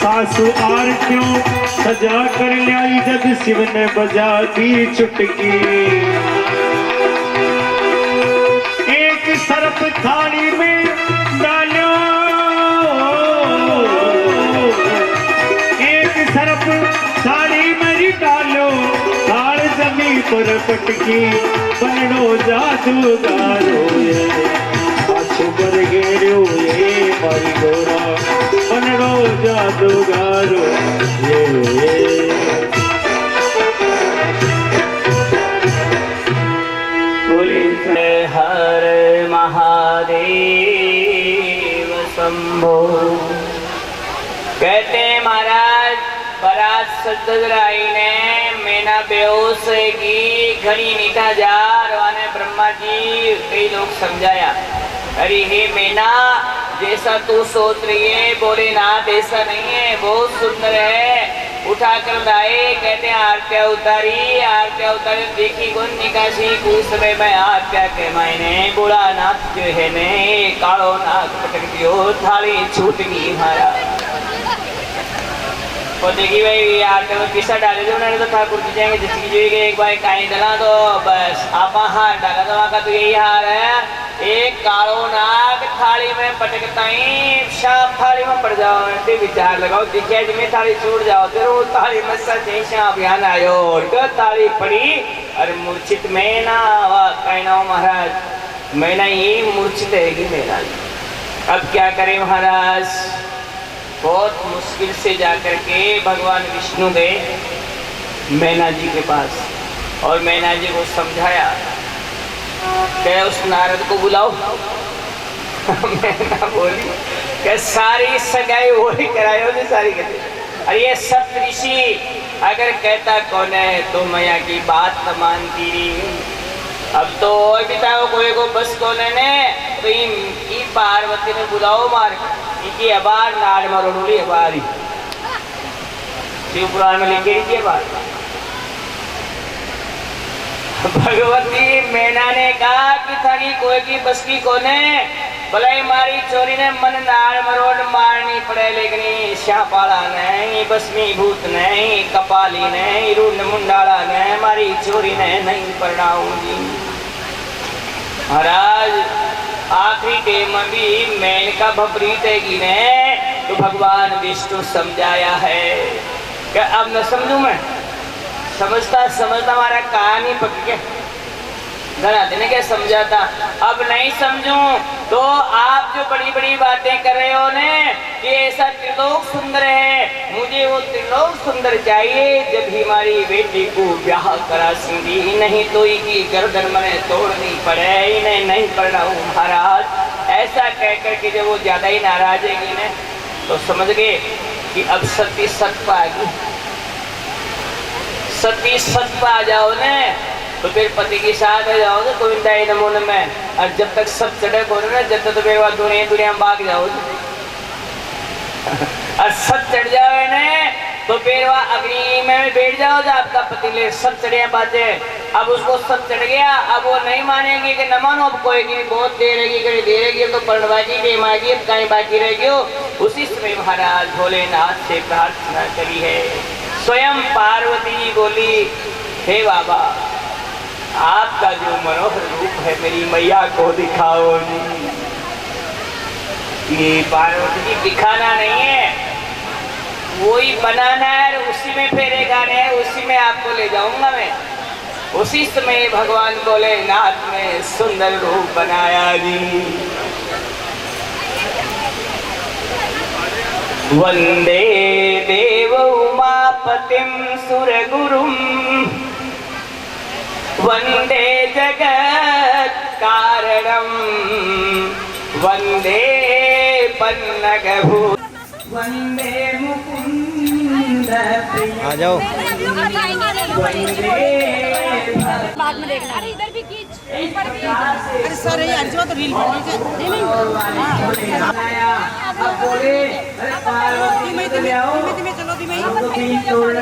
सासु आरतियों सजा कर ल्याई जद शिव ने बजा दी चुटकी। एक सर्प थाली में डालो, एक सर्प थाली में डालो, थाल जमीन पर पटकी। बनड़ो जादूगारो आछुबर घेरो ये मारी गोरा बनड़ो जादूगारो ये। बोले हर महादेव शंभो। कहते महाराज बरात सतराई ने मैना बेहोश की घड़ी नीटा जार वाने ब्रह्मा जी कई लोग समझाया। अरे हे मैना जैसा तू सोच रही है भोलेनाथ ऐसा नहीं है, बहुत सुंदर है। उठा कर लाए कहते हैं आरत्या उतारी देखी गुण निकासी कुछ समय में आरत्या के मायने बोला नाथ जो है ने कालो नाथ पटक दियो थाली छूट गई हमारा। और देखी भाई आरत्या में किस्सा डाले थे उन्होंने तो ठाकुर जी जाएंगे जिसकी जो एक बार काई डला तो बस आप हाथ डाला तो वहाँ का तो यही हाल है। एक कालो नाग थाली में पटकता ही शाप थाली में पड़ जाओ ते विचार लगाओ दिखे जिम्मे थाली छूट जाओ तेरे वो थाली में सचे शाप अभियान आयो तो थाली पड़ी और मूर्छित में ना कहना महाराज मैं नहीं मूर्छित रहेगी मेरा। अब क्या करें महाराज, बहुत मुश्किल से जाकर के भगवान विष्णु गए मैना जी के पास और मैना जी को समझाया क्या उस नारद को बुलाओ। मैना बोली क्या सारी सगाई वही कराई होगी सारी कहते। अरे ये सप्तऋषि अगर कहता कौन है तो मैया की बात न मानती रही। अब तो बिताओ कोई को बस कौन है ने तो ई पार्वती ने बुलाओ मार इनकी अबार नाड़ मरोड़ी अबारी शिव पुराण में लिखे रही बात। भगवती मैना ने कहा कि थारी कोई की बस की कोने भले मारी चोरी ने मन नाड़ मरोड़ मारनी पड़े लेकिन शापाला नहीं बसमी भूत नहीं कपाली नहीं रूंड मुंडाला नहीं मारी चोरी ने नहीं पड़ाऊंगी। महाराज आखिरी टाइम में भी मैन का भपरीत है कि ने तो भगवान विष्णु समझाया है क्या अब न समझू मैं समझता हमारा कहानी पक गया घना दिन क्या समझाता अब नहीं समझूं तो आप जो बड़ी बड़ी बातें कर रहे हो ने कि ऐसा त्रिलोक सुंदर है मुझे वो त्रिलोक सुंदर चाहिए जब ही हमारी बेटी को ब्याह करा सिंधी नहीं तो इनकी गर्दन मैंने तोड़नी पड़े इन्हें नहीं पढ़ना हूँ महाराज। ऐसा कह कर के जब वो ज्यादा ही नाराज है तो समझ गए कि अब सती सत पर आ गई। सती सत पर आ जाओ ने तो फिर पति के साथ आ जाओगे गोविंदाई नमो नमः। और जब तक सब चढ़े को ना जब तक तो मेरे बाद दुनिया में भाग जाओ। और सब चढ़ जाओ ने तो फिर वह अग्नि में बैठ जाओ। जब आपका पति ले सब चढ़े बाजे, अब उसको सब चढ़ गया, अब वो नहीं मानेंगे कि न मानो, अब कोई की बहुत देर रहेगी तो परणबाजी बेमागी अब कहीं बाकी रहेगी। उसी समय महाराज भोलेनाथ से प्रार्थना करी है। स्वयं पार्वती बोली, हे बाबा आपका जो मनोहर रूप है मेरी मैया को दिखाओ जी। ये पार्वती जी दिखाना नहीं है, वही बनाना है, उसी में फेरे गाने हैं, उसी में आपको ले जाऊंगा मैं। उसी समय भगवान भोलेनाथ ने सुंदर रूप बनाया जी। वंदे देव उमापतिम सुरगुरुम वंदे जगत कारणम वंदे पन्नगभू वंदे मुकुंद आ जाओ। बाद में देखना। अरे इधर भी खींच, ऊपर भी। अरे सर ये अर्जुन तो रील बनी है। नहीं चलो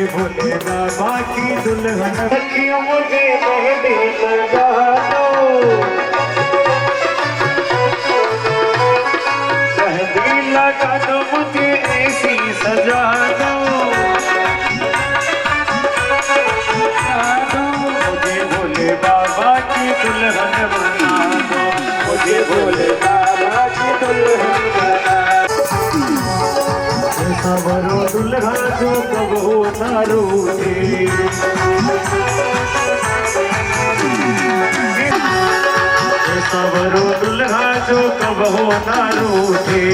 भोले बाबा की दुल्हन सखियों मुझे मेहंदी लगा दो। मेहंदी लगा दो मुझे ऐसी सजा दो। मुझे भोले बाबा की दुल्हन बना दो। मुझे भोले बाबा की दुल्हन बना सबरो दुल्हा जो कबो न रूठे। सबरो दुल्हा जो कबो न रूठे।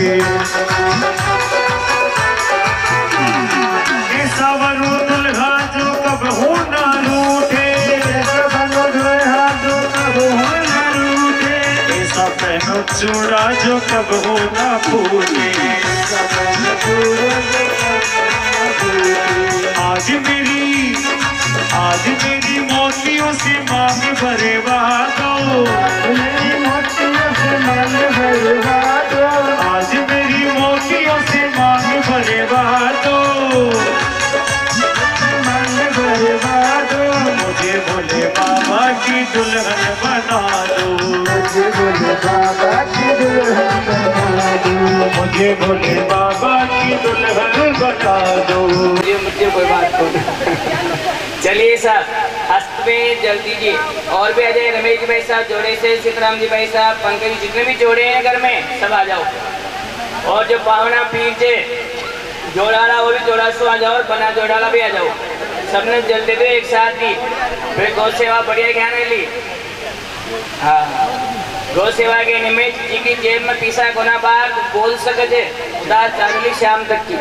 सबरो दुल्हा जो कबो न रूठे। सबरो दुल्हा जो कबो न रूठे। सब पहनो चूड़ा जो कबो न फूटे। आज मेरी मोतियों से मांग भरवा दो। मेरी मोतियों से मांग भरवा दो। आज मेरी मोतियों से मांग भरवा दो। मांग भरवा दो। मुझे भोले बाबा की दुल्हन बना दो। मुझे भोले बाबा की दुल्हन बना दो। मुझे भोले बाबा की दुल्हन बता दो। मुझे कोई बात नहीं। चलिए साहब हस्त में जल दीजिए। और भी अजय रमेश जी भाई साहब जोड़े से, सीताराम जी भाई साहब, पंकज जी, जितने भी जोड़े हैं घर में सब आ जाओ। और जो पावना पीर से जोड़ाला वो भी जोड़ा सो आ जाओ। और बना जोड़ाला भी आ जाओ। सबने जल दे दो एक साथ ही। फिर गौ सेवा बढ़िया ज्ञान ली। हाँ गौ सेवा के निमित्त जी की जेब में पीसा गुना बार बोल सकते उदार चांदली शाम तक की।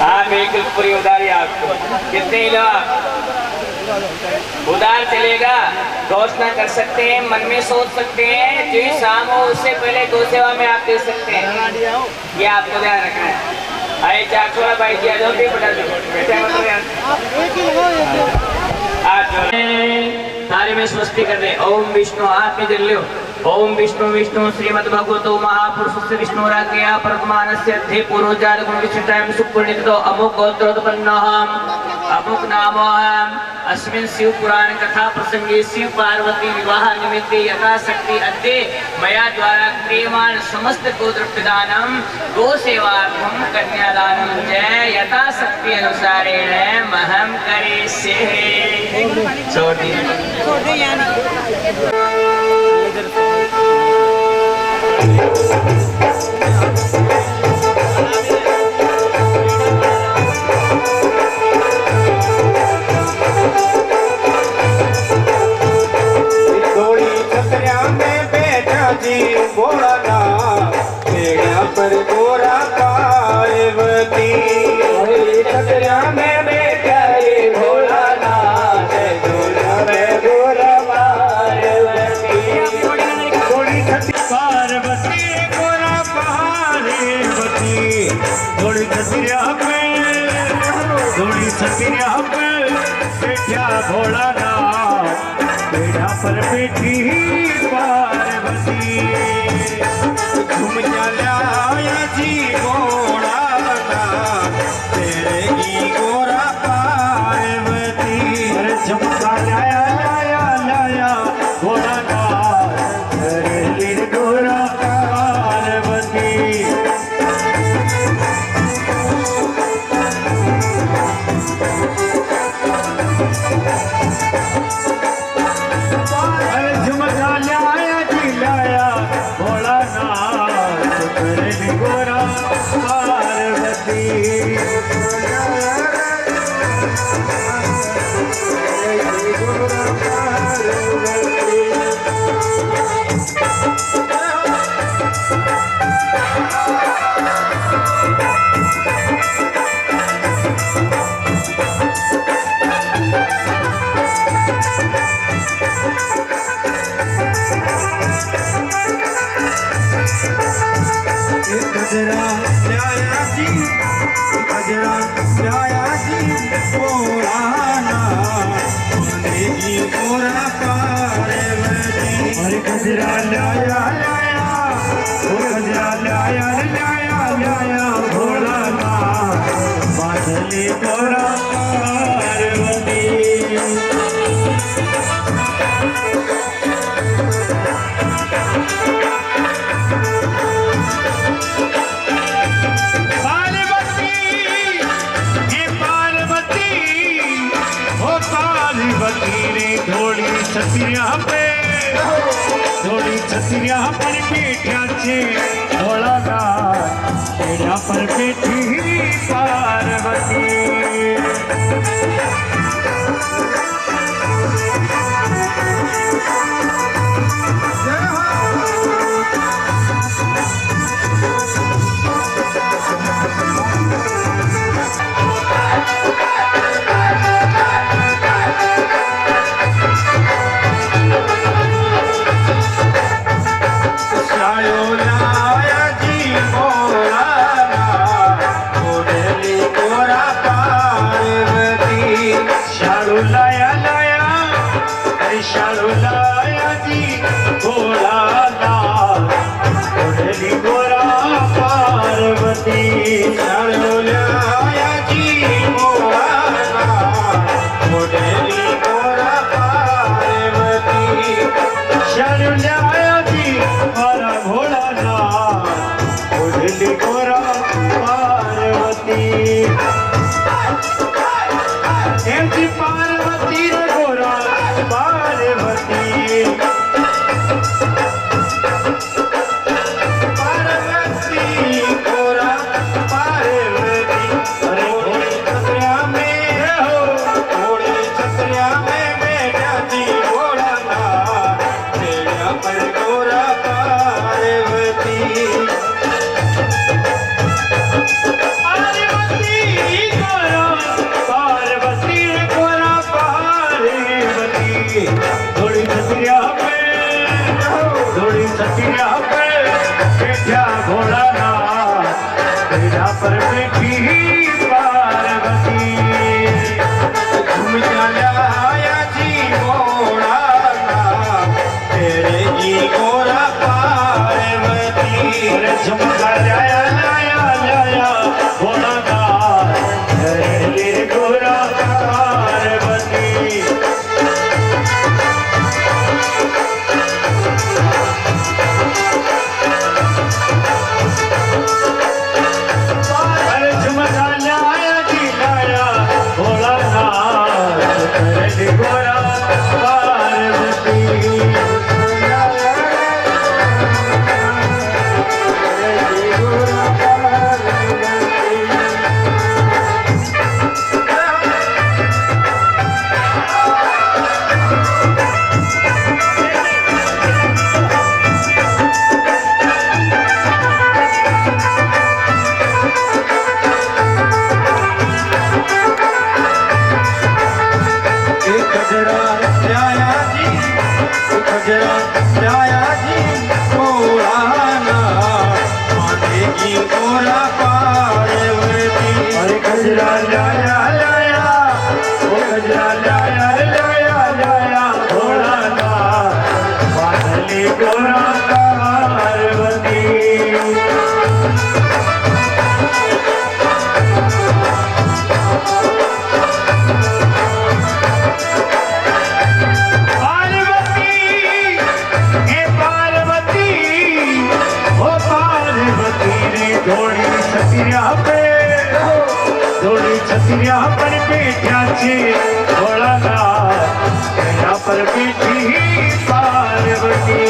हाँ बिल्कुल पूरी उदारी आपको। कितने लोग उदार चलेगा, घोषणा कर सकते हैं, मन में सोच सकते हैं। जो शाम हो उससे पहले गौ सेवा में आप दे सकते हैं। ये आपको ध्यान रखना है। आए 416 भाई जी आ जाओ। सारे में स्वस्ति कर दे। ओम विष्णु हाथ में जल लो। ओम विष्णु विष्णु श्रीमद् भगवतो महापुरुष विष्णु राज्ञया परमानस्य थे पूर्वजात गुण विशिष्टायां सुपुण्यतो अमोघ गोत्रोत्पन्नः अमुक नामोहम अस्मिन् शिव पुराण कथा प्रसंगे शिव पार्वती विवाह निमित्ते यथाशक्ति अद्य मया द्वारा क्रियमाण समस्त गोत्र प्रदानम गो सेवार्थम कन्यादानम जय यथाशक्ति अनुसारेण महम करिष्ये। छोड़ दिया पर गोरा पार्वती छतरिया में बैठा ये भोलानाथ झोला में गोरा पार्वती थोड़ी छतरी पार्वती गोरा पार्वती थोड़ी छतरिया पे बैठा भोलानाथ बेड़ा पर बैठी पार्वती झूम चला जी भोलानाथ तेरे की गोरा पार्वती अरे झुमका लाया लाया लाया भोलानाथ तेरे की गोरा पार्वती अरे झुमका लाया जी लाया भोलानाथ तेरे की गोरा पार्वती गजरा लाया जी भोलानाथ तेरे की गोरा पार्वती अरे गजरा लाया लाया वो गजरा लाया लाया लाया भोलानाथ बादली गोरा पार्वती थोड़ी छतरिया पर बैठा छे भोलानाथ बेड़ा पर बैठी पार्वती लाया जी भोलानाथ तेरे गोरा पार्वती शालू लाया लाया अरे शालू लाया जी भोलानाथ तेरे गोरा पार्वती शालू लाया जी भोलानाथ तेरे गोरा पार्वती शालू लाया जी हमारा भोलानाथ उड़ली गोरा पार्वती ऐसी पार्वती रे गोरा पार्वती पार्वती गोरा पार्वती अरे थोड़ी छतरिया में हो थोड़ी छतरिया में बैठा जी भोलानाथ तेरा पर गोरा पार्वती पार्वती गोरा पार्वती गोरा राजा लाया लाया लाया भोलानाथ बांधले गोरा पार्वती थोड़ी छतरिया पर बैठा छे भोलानाथ तेरा पर बैठी पार्वती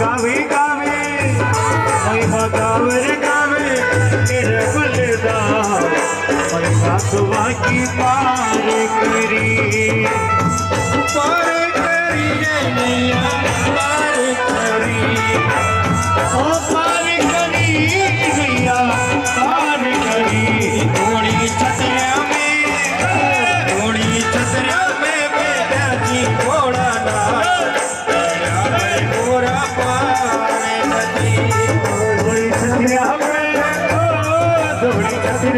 गावे गावे गावे गावे मेरे बुलदा बातवा की पार करी नैया पार करी ओ पार करी नैया पार करी थोड़ी छतरिया में बैठा जी भोलानाथ गोरा पार्वती थोड़ी छतरिया में बैठा जी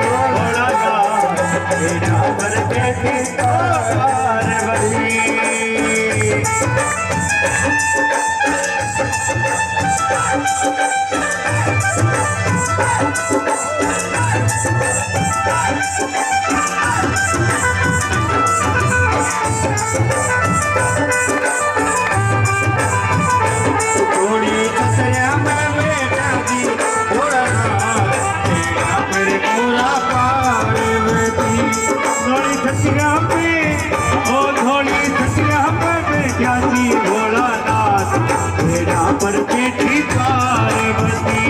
भोलानाथ तेरा पर बैठी पार्वती भोलानाथ तेरा पर बैठी पार्वती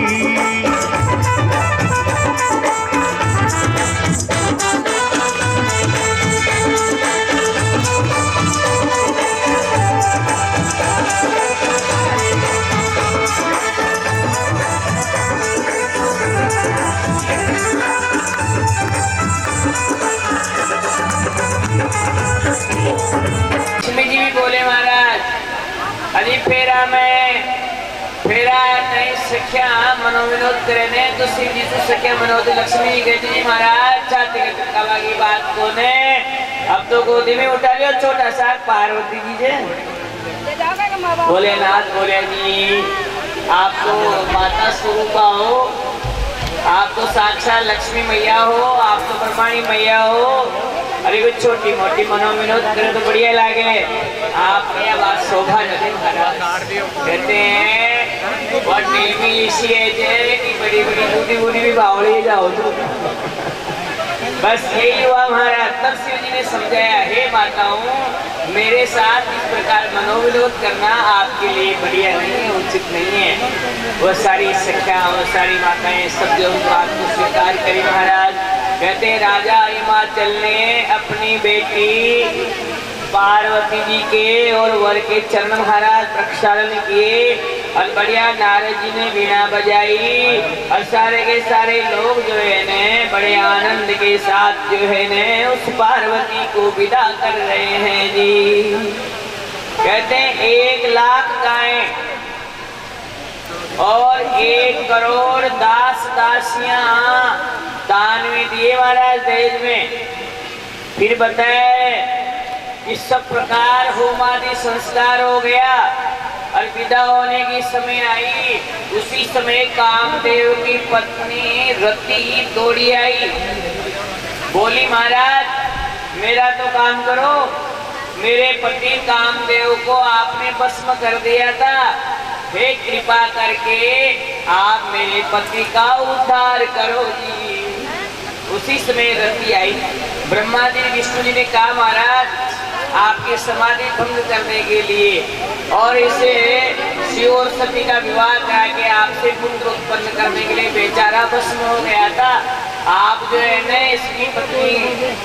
फेरा नहीं सख्या मनोविनोद करे ने तो शिव जी तो सख्या मनोद लक्ष्मी कहती जी महाराज चाहते के कला की बात को ने अब तो गोदी में उठा लियो छोटा सा पार्वती जी जे बोले नाथ बोले जी आप तो माता स्वरूपा हो आप तो साक्षात लक्ष्मी मैया हो आप तो ब्रह्माणी मैया हो अरे कुछ छोटी मोटी मनोविनोद करे तो बढ़िया लागे आप यह बात शोभा नहीं कहते हैं और नीलमी इसी है कि बड़ी बड़ी बूढ़ी बूढ़ी भी बावड़ी जाओ तो बस यही हुआ हमारा। तब शिव जी ने समझाया हे माताओं मेरे साथ इस प्रकार मनोविनोद करना आपके लिए बढ़िया नहीं है उचित नहीं है। वो सारी सख्या वो सारी माताएं सब जो बात को स्वीकार करी महाराज। कहते हैं राजा हिमाचल ने अपनी बेटी पार्वती जी के और वर के चरण महाराज प्रक्षालन किए और बढ़िया नारद जी ने वीणा बजाई और सारे के सारे लोग जो है ने बड़े आनंद के साथ जो है ने उस पार्वती को विदा कर रहे हैं जी। कहते हैं 1 लाख गायें और 1 करोड़ दास दासियां दान में दिए महाराज दहेज में। फिर बताए कि सब प्रकार होमादि संस्कार हो गया और विदा होने की समय आई। उसी समय कामदेव की पत्नी रति दौड़ी आई, बोली महाराज मेरा तो काम करो, मेरे पति कामदेव को आपने भस्म कर दिया था, हे कृपा करके आप मेरे पति का उद्धार करो जी। उसी समय रति आई। ब्रह्मा जी विष्णु जी ने कहा महाराज आपकी समाधि भंग करने के लिए और इसे शिव और सती का विवाह करा के आपसे पुत्र उत्पन्न करने के लिए बेचारा भस्म हो गया था। आप जो है न इसकी पत्नी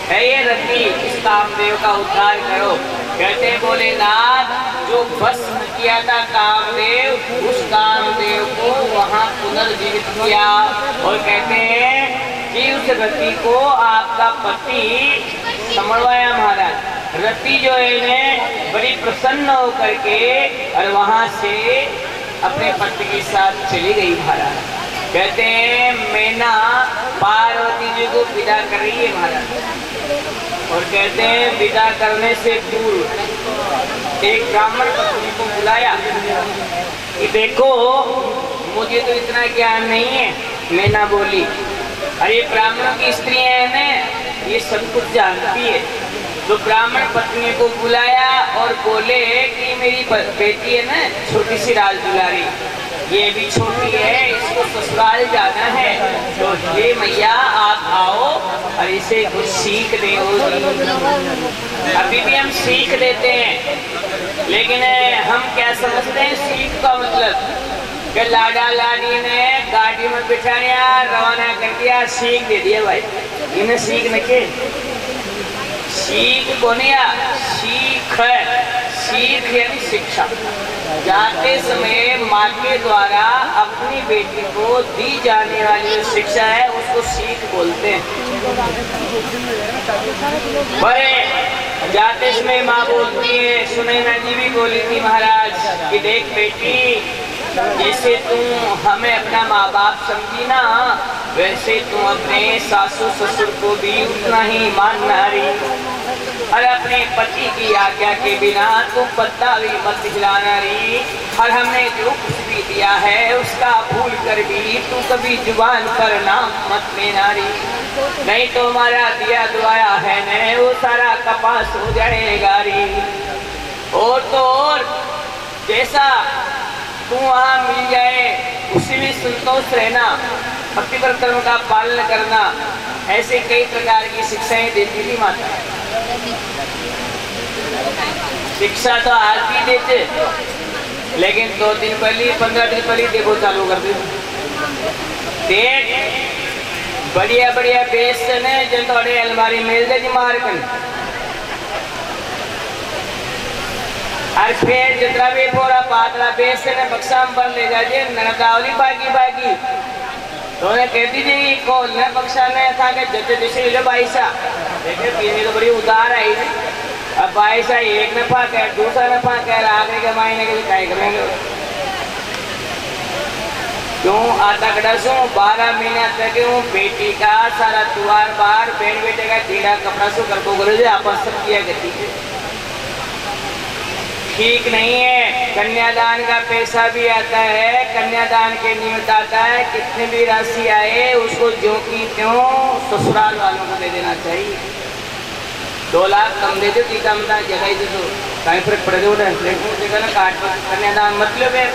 है ये रति, इस कामदेव का उद्धार करो। कहते भोलेनाथ जो भस्म किया था कामदेव, उस कामदेव को वहाँ पुनर्जीवित किया और कहते हैं कि उस रति को आपका पति संभलवाया महाराज। रति जो है न बड़ी प्रसन्न होकर के और वहाँ से अपने पति के साथ चली गई महाराज। कहते हैं मैना पार्वती जी को विदा कर रही है महाराज और कहते हैं विदा करने से पूर्व एक ब्राह्मण पत्नी को बुलाया कि देखो मुझे तो इतना ज्ञान नहीं है। मैना बोली अरे ब्राह्मणों की स्त्री है ना ये सब कुछ जानती है। तो ब्राह्मण पत्नी को बुलाया और बोले कि मेरी बेटी है ना छोटी सी राज दुलारी, ये भी छोटी है, इसको ससुराल जाना है, तो ये मैया आप आओ और इसे कुछ सीख दे। अभी भी हम सीख देते हैं लेकिन हम क्या समझते हैं सीख का मतलब कि लाडा लाडी ने गाड़ी में बिठाया रवाना कर दिया, सीख दे दिया। भाई इन्हें सीख न के सीख को नहीं, सीख है, सीख यानी शिक्षा। जाते समय माँ के द्वारा अपनी बेटी को दी जाने वाली जो शिक्षा है उसको सीख बोलते हैं। बड़े जाते समय माँ बोलती है, सुनैना जी भी बोली थी महाराज कि देख बेटी जैसे तुम हमें अपना माँ बाप समझी ना वैसे तुम अपने सासू ससुर को भी उतना ही मानना रही और अपने पति की आज्ञा के बिना तुम पत्ता भी मत हिलाना रही और हमने जो कुछ भी दिया है उसका भूल कर भी तू कभी जुबान पर नाम मत लेना रही, नहीं तो हमारा दिया दुआया है न वो सारा कपास हो जाएगा री। और तो और जैसा तू वहाँ मिल जाए उसी में संतोष रहना, पतिव्रत धर्म का पालन करना, ऐसे कई प्रकार की शिक्षाएं देती थी माता। शिक्षा तो आज भी देते लेकिन 2 दिन पहले 15 दिन पहले देखो चालू कर दे। देख बढ़िया बढ़िया बेसन है जो थोड़े अलमारी मिल जाए मारकन और फिर जितना भी पूरा पातला बेसन है बक्सा में भर ले जाए नरदावली बागी बागी तो उन्हें कहती थी कौन ने बक्सा में था कि जैसे जैसे ले बाईसा देखे पीने तो बड़ी उदार आई थी। अब बाईसा एक नफा कह दूसरा नफा कह आगे के महीने के लिए क्या करेंगे क्यों आता कड़सू 12 महीना तक बेटी का सारा तुआर बार बहन बेटे का ढीला कपड़ा सो कर को आपस सब किया करती है। ठीक नहीं है। कन्यादान का पैसा भी आता है, कन्यादान के निमित्त आता है, कितनी भी राशि आए उसको जो की त्यों ससुराल वालों को दे देना चाहिए। 2 लाख कम दे दो टीका मता जगह दे दो कहीं फर्क पड़े दो जगह ना काट पर। कन्यादान मतलब है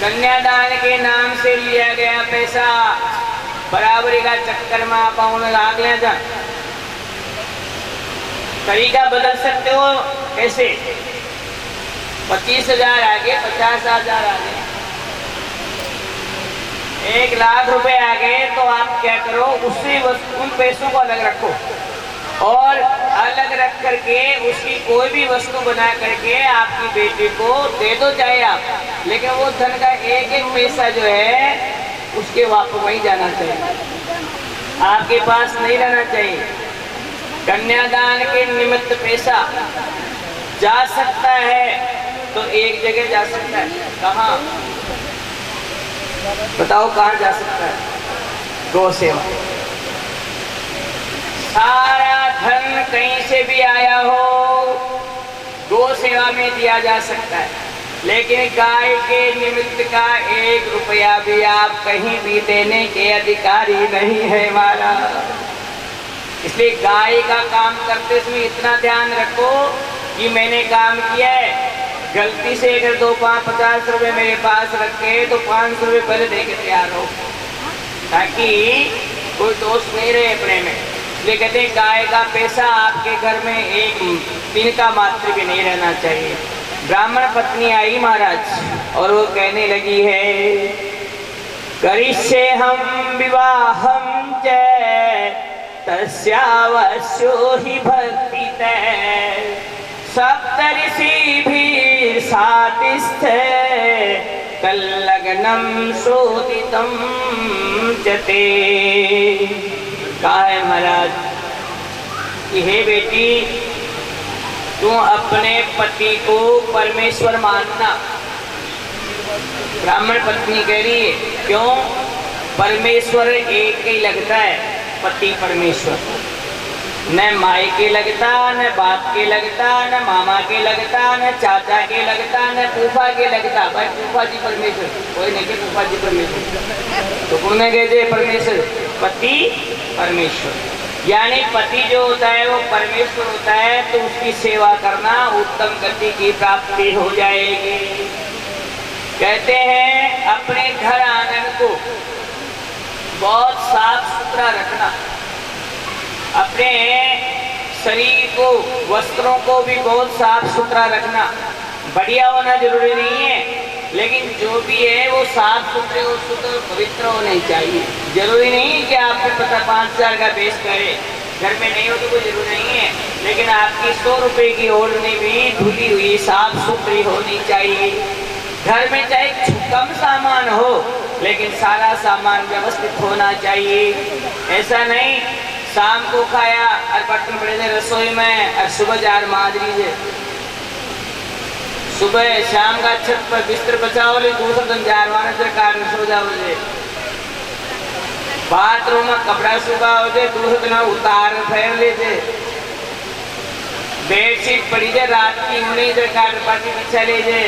कन्यादान के नाम से लिया गया पैसा बराबरी का चक्कर में आप लाग ले जा। तरीका बदल सकते हो कैसे? 25,000 आगे 50,000 आगे 1 लाख रुपए आ गए तो आप क्या करो उसी उन पैसों को अलग रखो और अलग रख करके उसकी कोई भी वस्तु बना करके आपकी बेटी को दे दो चाहे आप, लेकिन वो धन का एक एक पैसा जो है उसके वापस वहीं जाना चाहिए, आपके पास नहीं रहना चाहिए। कन्यादान के निमित्त पैसा जा सकता है तो एक जगह जा सकता है, कहाँ बताओ कहाँ जा सकता है? गौ सेवा। कहीं से भी आया हो गो सेवा में दिया जा सकता है, लेकिन गाय के निमित्त का 1 रुपया भी आप कहीं भी देने के अधिकारी नहीं है महाराज। इसलिए गाय का काम करते समय इतना ध्यान रखो कि मैंने काम किया है, गलती से अगर 2-5-50 रुपए मेरे पास रखे तो 500 रुपए पहले दे के तैयार हो, ताकि कोई दोष नहीं रहे अपने में। इसलिए कहते हैं गाय का पैसा आपके घर में एक तिनका मात्र भी नहीं रहना चाहिए। ब्राह्मण पत्नी आई महाराज और वो कहने लगी है, करिष्ये हम विवाहम च तस्यावश्यो हि भक्तितः सप्तऋषिभिः सातिस्थे तल्लग्नं शोधितं च ते। कहा है महाराज कि हे बेटी, तू अपने पति को परमेश्वर मानना। ब्राह्मण पत्नी कह रही है, क्यों? परमेश्वर एक ही लगता है, पति परमेश्वर, न माई के लगता, न बाप के लगता, न मामा के लगता, न चाचा के लगता, न फूफा के लगता। भाई फूफा जी परमेश्वर, कोई नहीं के फूफा जी परमेश्वर, तो कौन कहते परमेश्वर? पति परमेश्वर। यानी पति जो होता है वो परमेश्वर होता है, तो उसकी सेवा करना उत्तम गति की प्राप्ति हो जाएगी। कहते हैं अपने घर आंगन को बहुत साफ सुथरा रखना, अपने शरीर को, वस्त्रों को भी बहुत साफ सुथरा रखना। बढ़िया होना जरूरी नहीं है, लेकिन जो भी है वो साफ सुथरे और शुद्ध पवित्र होने चाहिए। जरूरी नहीं कि आपके पता 5,000 का बेच करे, घर में नहीं हो तो कोई जरूरी नहीं है, लेकिन आपकी 100 रुपए की ओढ़नी भी धुली हुई साफ सुथरी होनी चाहिए। घर में चाहे कम सामान हो, लेकिन सारा सामान व्यवस्थित होना चाहिए। ऐसा नहीं शाम को खाया और बर्तन पड़े थे रसोई में और सुबह 4 माजरी से, सुबह शाम का छत पर बिस्तर बचाओ ले, दूसरे दिन 4 माने कारण सो जाओ ले, बाथरूम में कपड़ा सुखाओ जे, दूसरे दिन उतार फेर ले जे, बेडशीट पड़ी जे रात की उन्हीं जे काट पाटी बिछा ले जे।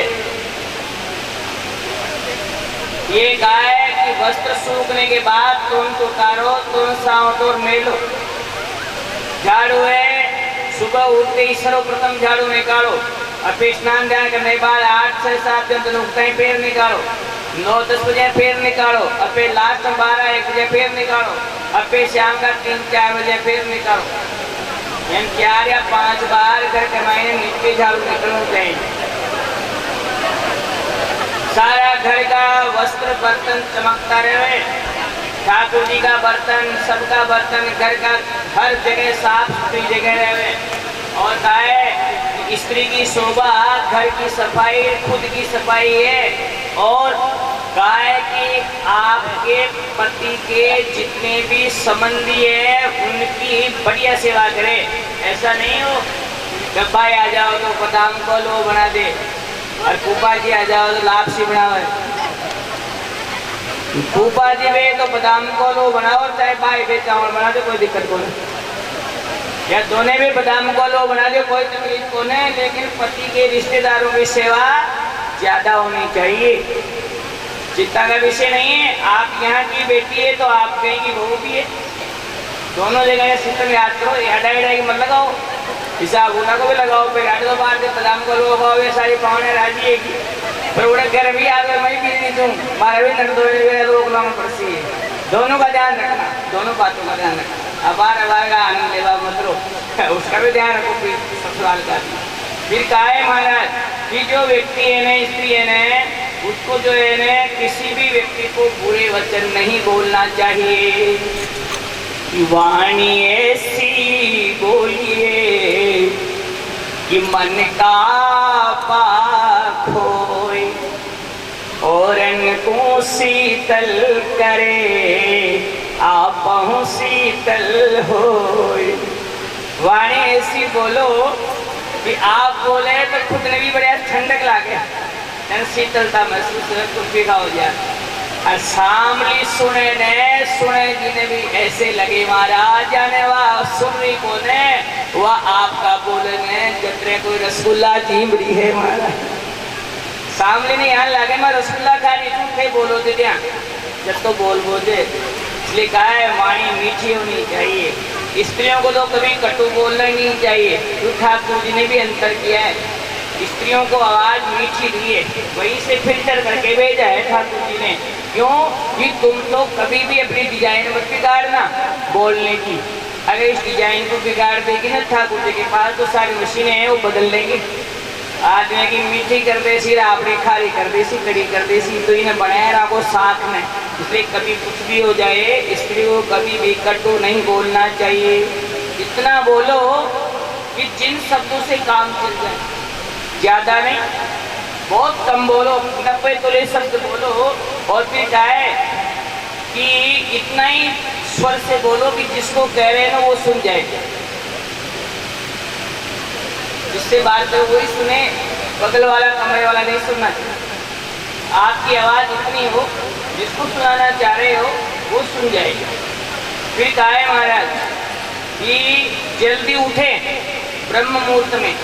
ये गाय की वस्त्र सूखने के बाद तुरंत उतारो, तुरंत सावटो और मेलो। झाड़ू है, सुबह उठते ही सर्वप्रथम झाड़ू निकालो, और फिर स्नान ध्यान करने के बाद 8 से 7 दिन तक उठते ही पैर निकालो, 9-10 बजे पैर निकालो, और फिर लास्ट में 12-1 बजे पैर निकालो, और फिर शाम का 3-4 बजे पैर निकालो। 4 या 5 बार घर के महीने नीचे झाड़ू निकलना चाहिए। सारा घर का वस्त्र बर्तन चमकता रहे, ठाकुर जी का बर्तन, सबका बर्तन, घर का हर जगह साफ सुथरी जगह रहे। और गाय स्त्री की शोभा घर की सफाई, खुद की सफाई है। और गाय की आपके पति के जितने भी संबंधी है उनकी बढ़िया सेवा करे। ऐसा नहीं हो जब भाई आ जाओ तो बादाम को लो बना दे, और फूफा जी आ जाओ तो लापसी बनावे। फूफा जी वे तो बादाम को लो बनाओ, चाहे भाई वे चावल बना दो, कोई दिक्कत को नहीं, या दोनों भी बादाम को लो बना दो, कोई तकलीफ को नहीं। लेकिन पति के रिश्तेदारों की सेवा ज्यादा होनी चाहिए, चिंता का विषय नहीं है। आप यहाँ की बेटी है तो आप कहीं की बहू भी है, दोनों जगह सिस्टम याद करो। हटाई मत लगाओ, हिसाब गुना को भी लगाओ, फिर 8 बार के बादाम को लो खाओ, ये सारी पावने राजी है कि पर उड़े घर भी आ गए, मैं भी नहीं दूँ, मारा भी नक लोग लाना पड़ती है। दोनों का ध्यान रखना, दोनों बातों का ध्यान रखना। अबार का आनंद लेवा मत रो, उसका भी ध्यान रखो। फिर ससुराल का फिर काहे महाराज कि जो व्यक्ति है ना, स्त्री है ना, उसको जो है ना किसी भी व्यक्ति को बुरे वचन नहीं बोलना चाहिए। वाणी ऐसी बोलिए कि मन का पाप होए और को शीतल करे, आपहु शीतल होए। वाणी ऐसी बोलो कि आप बोले तो खुद ने भी बढ़िया ठंडक लागे, शीतलता महसूस हो जाए, और सामली सुने ने सुने जिन्हें भी ऐसे लगे महाराज जाने वह सुन रही बोले वह आपका बोलने जतरे कोई रसगुल्ला जीम रही है महाराज सामने नहीं यहाँ लगे मैं रसगुल्ला खा रही तुम थे बोलो थे क्या जब तो बोल बोले इसलिए कहा है वाणी मीठी होनी चाहिए स्त्रियों को तो कभी कटु बोलना ही नहीं चाहिए तो ठाकुर जी ने भी अंतर किया है स्त्रियों को आवाज मीठी दी है वहीं से फिल्टर करके भेजा है ठाकुर जी ने क्यों कि तुम तो कभी भी अपनी डिजाइन मत बिगाड़ना बोलने की अगर इस डिजाइन को बिगाड़ देगी ना ठाकुर जी के पास तो सारी मशीनें हैं वो बदल लेंगी आदमी की मीठी कर दे सी आपने खारी कर दे सी कड़ी कर दे सी तो इन्हें बनाया रखो साथ में इसलिए कभी कुछ भी हो जाए स्त्री को कभी भी कटु नहीं बोलना चाहिए इतना बोलो कि जिन शब्दों से काम चल जाए ज्यादा नहीं बहुत कम बोलो 90 तोले शब्द बोलो और फिर चाहे कि इतना ही स्वर से बोलो कि जिसको कह रहे हैं ना वो सुन जाए जिससे बात करो वही सुने बगल वाला कमरे वाला नहीं सुनना चाहिए आपकी आवाज इतनी हो जिसको सुनाना चाह रहे हो वो सुन जाएगा फिर कहा है महाराज कि जल्दी उठे ब्रह्म मुहूर्त में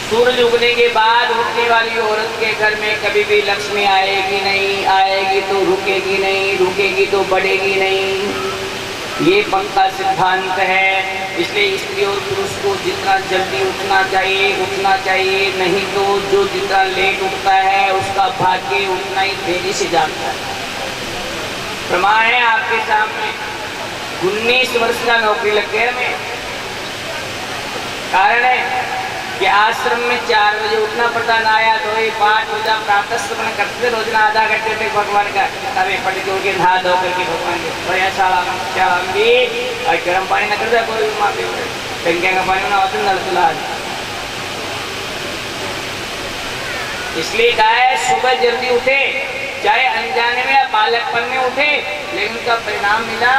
सूरज उगने के बाद उठने वाली औरत के घर में कभी भी लक्ष्मी आएगी नहीं आएगी तो रुकेगी नहीं रुकेगी तो बढ़ेगी नहीं ये पक्का सिद्धांत है इसलिए स्त्री और पुरुष को जितना जल्दी उठना चाहिए नहीं तो जो जितना लेट उठता है उसका भाग्य उतना ही देरी से जाता है प्रमाण है आपके सामने 19 वर्ष का नौकरी लग गया मैं कारण है कि आश्रम में 4 बजे उठना पड़ता ना आया तो ये 5 बजे प्रातः स्मरण करते रोजना आधा घंटे तक भगवान का तभी पट के उनके नहा धो करके भगवान के प्रयाशाला भी और गर्म पानी न करता कोई माफी टंकिया का पानी ना होता नल खुला इसलिए कहा है सुबह जल्दी उठे चाहे अनजाने में या बालकपन में उठे लेकिन उनका परिणाम मिला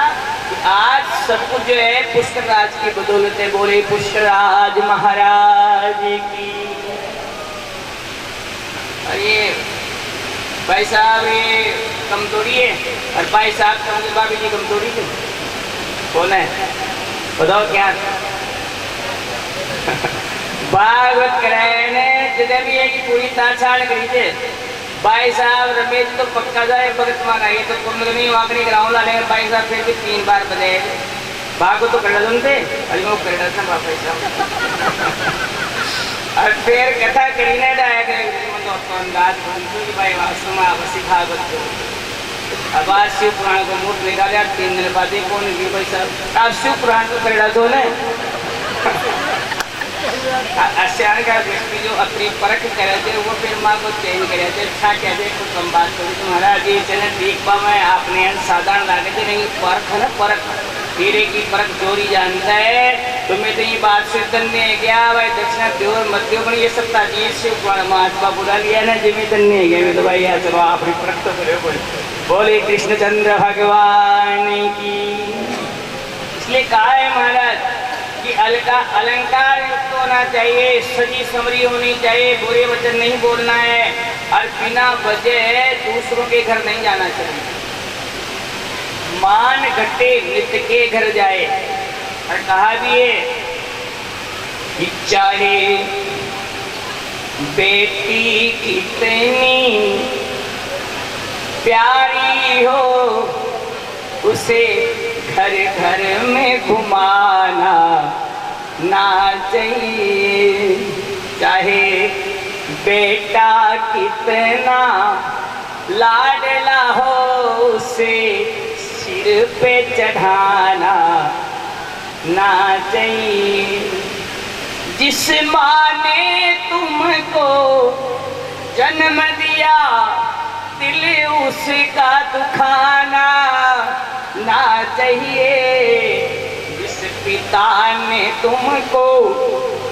आज सब कुछ जो है पुष्करराज की बदौलत है बोले पुष्करराज महाराज की और ये भाई साहब ये कमजोरी है और भाई साहब कमजोर भाभी जी कमजोरी थे कौन है बताओ क्या भागवत कराने जितने भी है कि पूरी ताछाड़ करी थे भाई साहब रमेश तो पक्का जाए भगत मांगा ये तो कुंडली वाकनी ग्राउंड लाने भाई साहब फिर भी 3 बार बजे भागो तो कर थे अरे वो कर भाई साहब और फिर कथा करीने डाया अंदाज भाई वास्तव में आवश्यक भागवत को अब आज शिव पुराण को मूर्त निकाले 3 दिन बाद कौन भाई साहब आप शिव पुराण को कर दो ना अश्यान का व्यक्ति जो अपनी परख करे थे वो फिर माँ को चेंज करे थे अच्छा कहते कुछ कम बात करी तुम्हारा जी चले ठीक पा मैं आपने साधारण लागे थे नहीं परख है ना परख हीरे की परख चोरी जानता है तो मैं तो ये बात से धन्य है क्या भाई दक्षिणा देवर मध्य पण ये सब ताजी से महात्मा बुला लिया ना जिम्मे धन्य है क्या तो भाई यार चलो आप परख तो करे बोले कृष्णचंद्र भगवान की इसलिए कहा है महाराज कि अलंकार युक्त होना चाहिए सजी समरी होनी चाहिए बुरे वचन नहीं बोलना है और बिना वजह दूसरों के घर नहीं जाना चाहिए मान घटे नित्य के घर जाए और कहा भी है कि चाहे बेटी कितनी प्यारी हो उसे घर घर में घुमाना ना चाहिए चाहे बेटा कितना लाडला हो उसे सिर पे चढ़ाना ना चाहिए जिस माँ ने तुमको जन्म दिया दिल उसका दुखाना ना चाहिए जिस पिता ने तुमको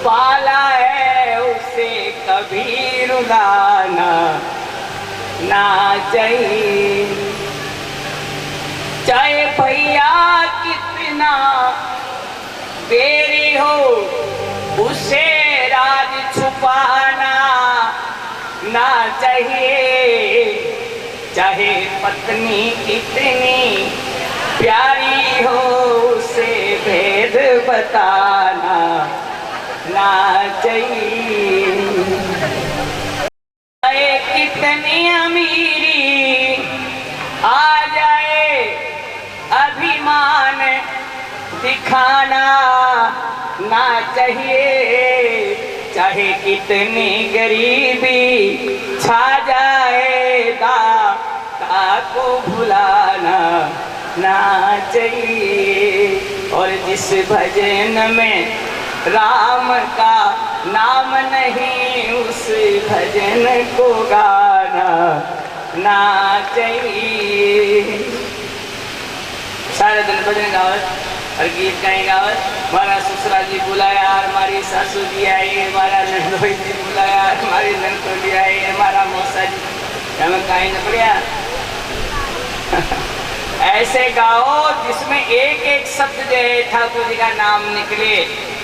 पाला है उसे कभी रुलाना ना चाहिए चाहे भैया कितना बेरी हो उसे राज छुपाना ना चाहिए चाहे पत्नी कितनी प्यारी हो उसे भेद बताना ना चाहिए। चाहे कितनी अमीरी आ जाए अभिमान दिखाना ना चाहिए। चाहे कितनी गरीबी छा जाए दाता को भुलाना ना चाहिए। और जिस भजन में राम का नाम नहीं उस भजन को गाना ना चाहिए। सारे दिन भजन गावत और गीत गाए गावत। हमारा ससुरा जी बुलाया, हमारी सासू जी आई, हमारा नंदोई जी बुलाया, हमारी नंदोली आई, हमारा मौसा जी, हमें कहीं न पड़िया। ऐसे गाओ जिसमें एक एक शब्द जो है ठाकुर जी का नाम निकले।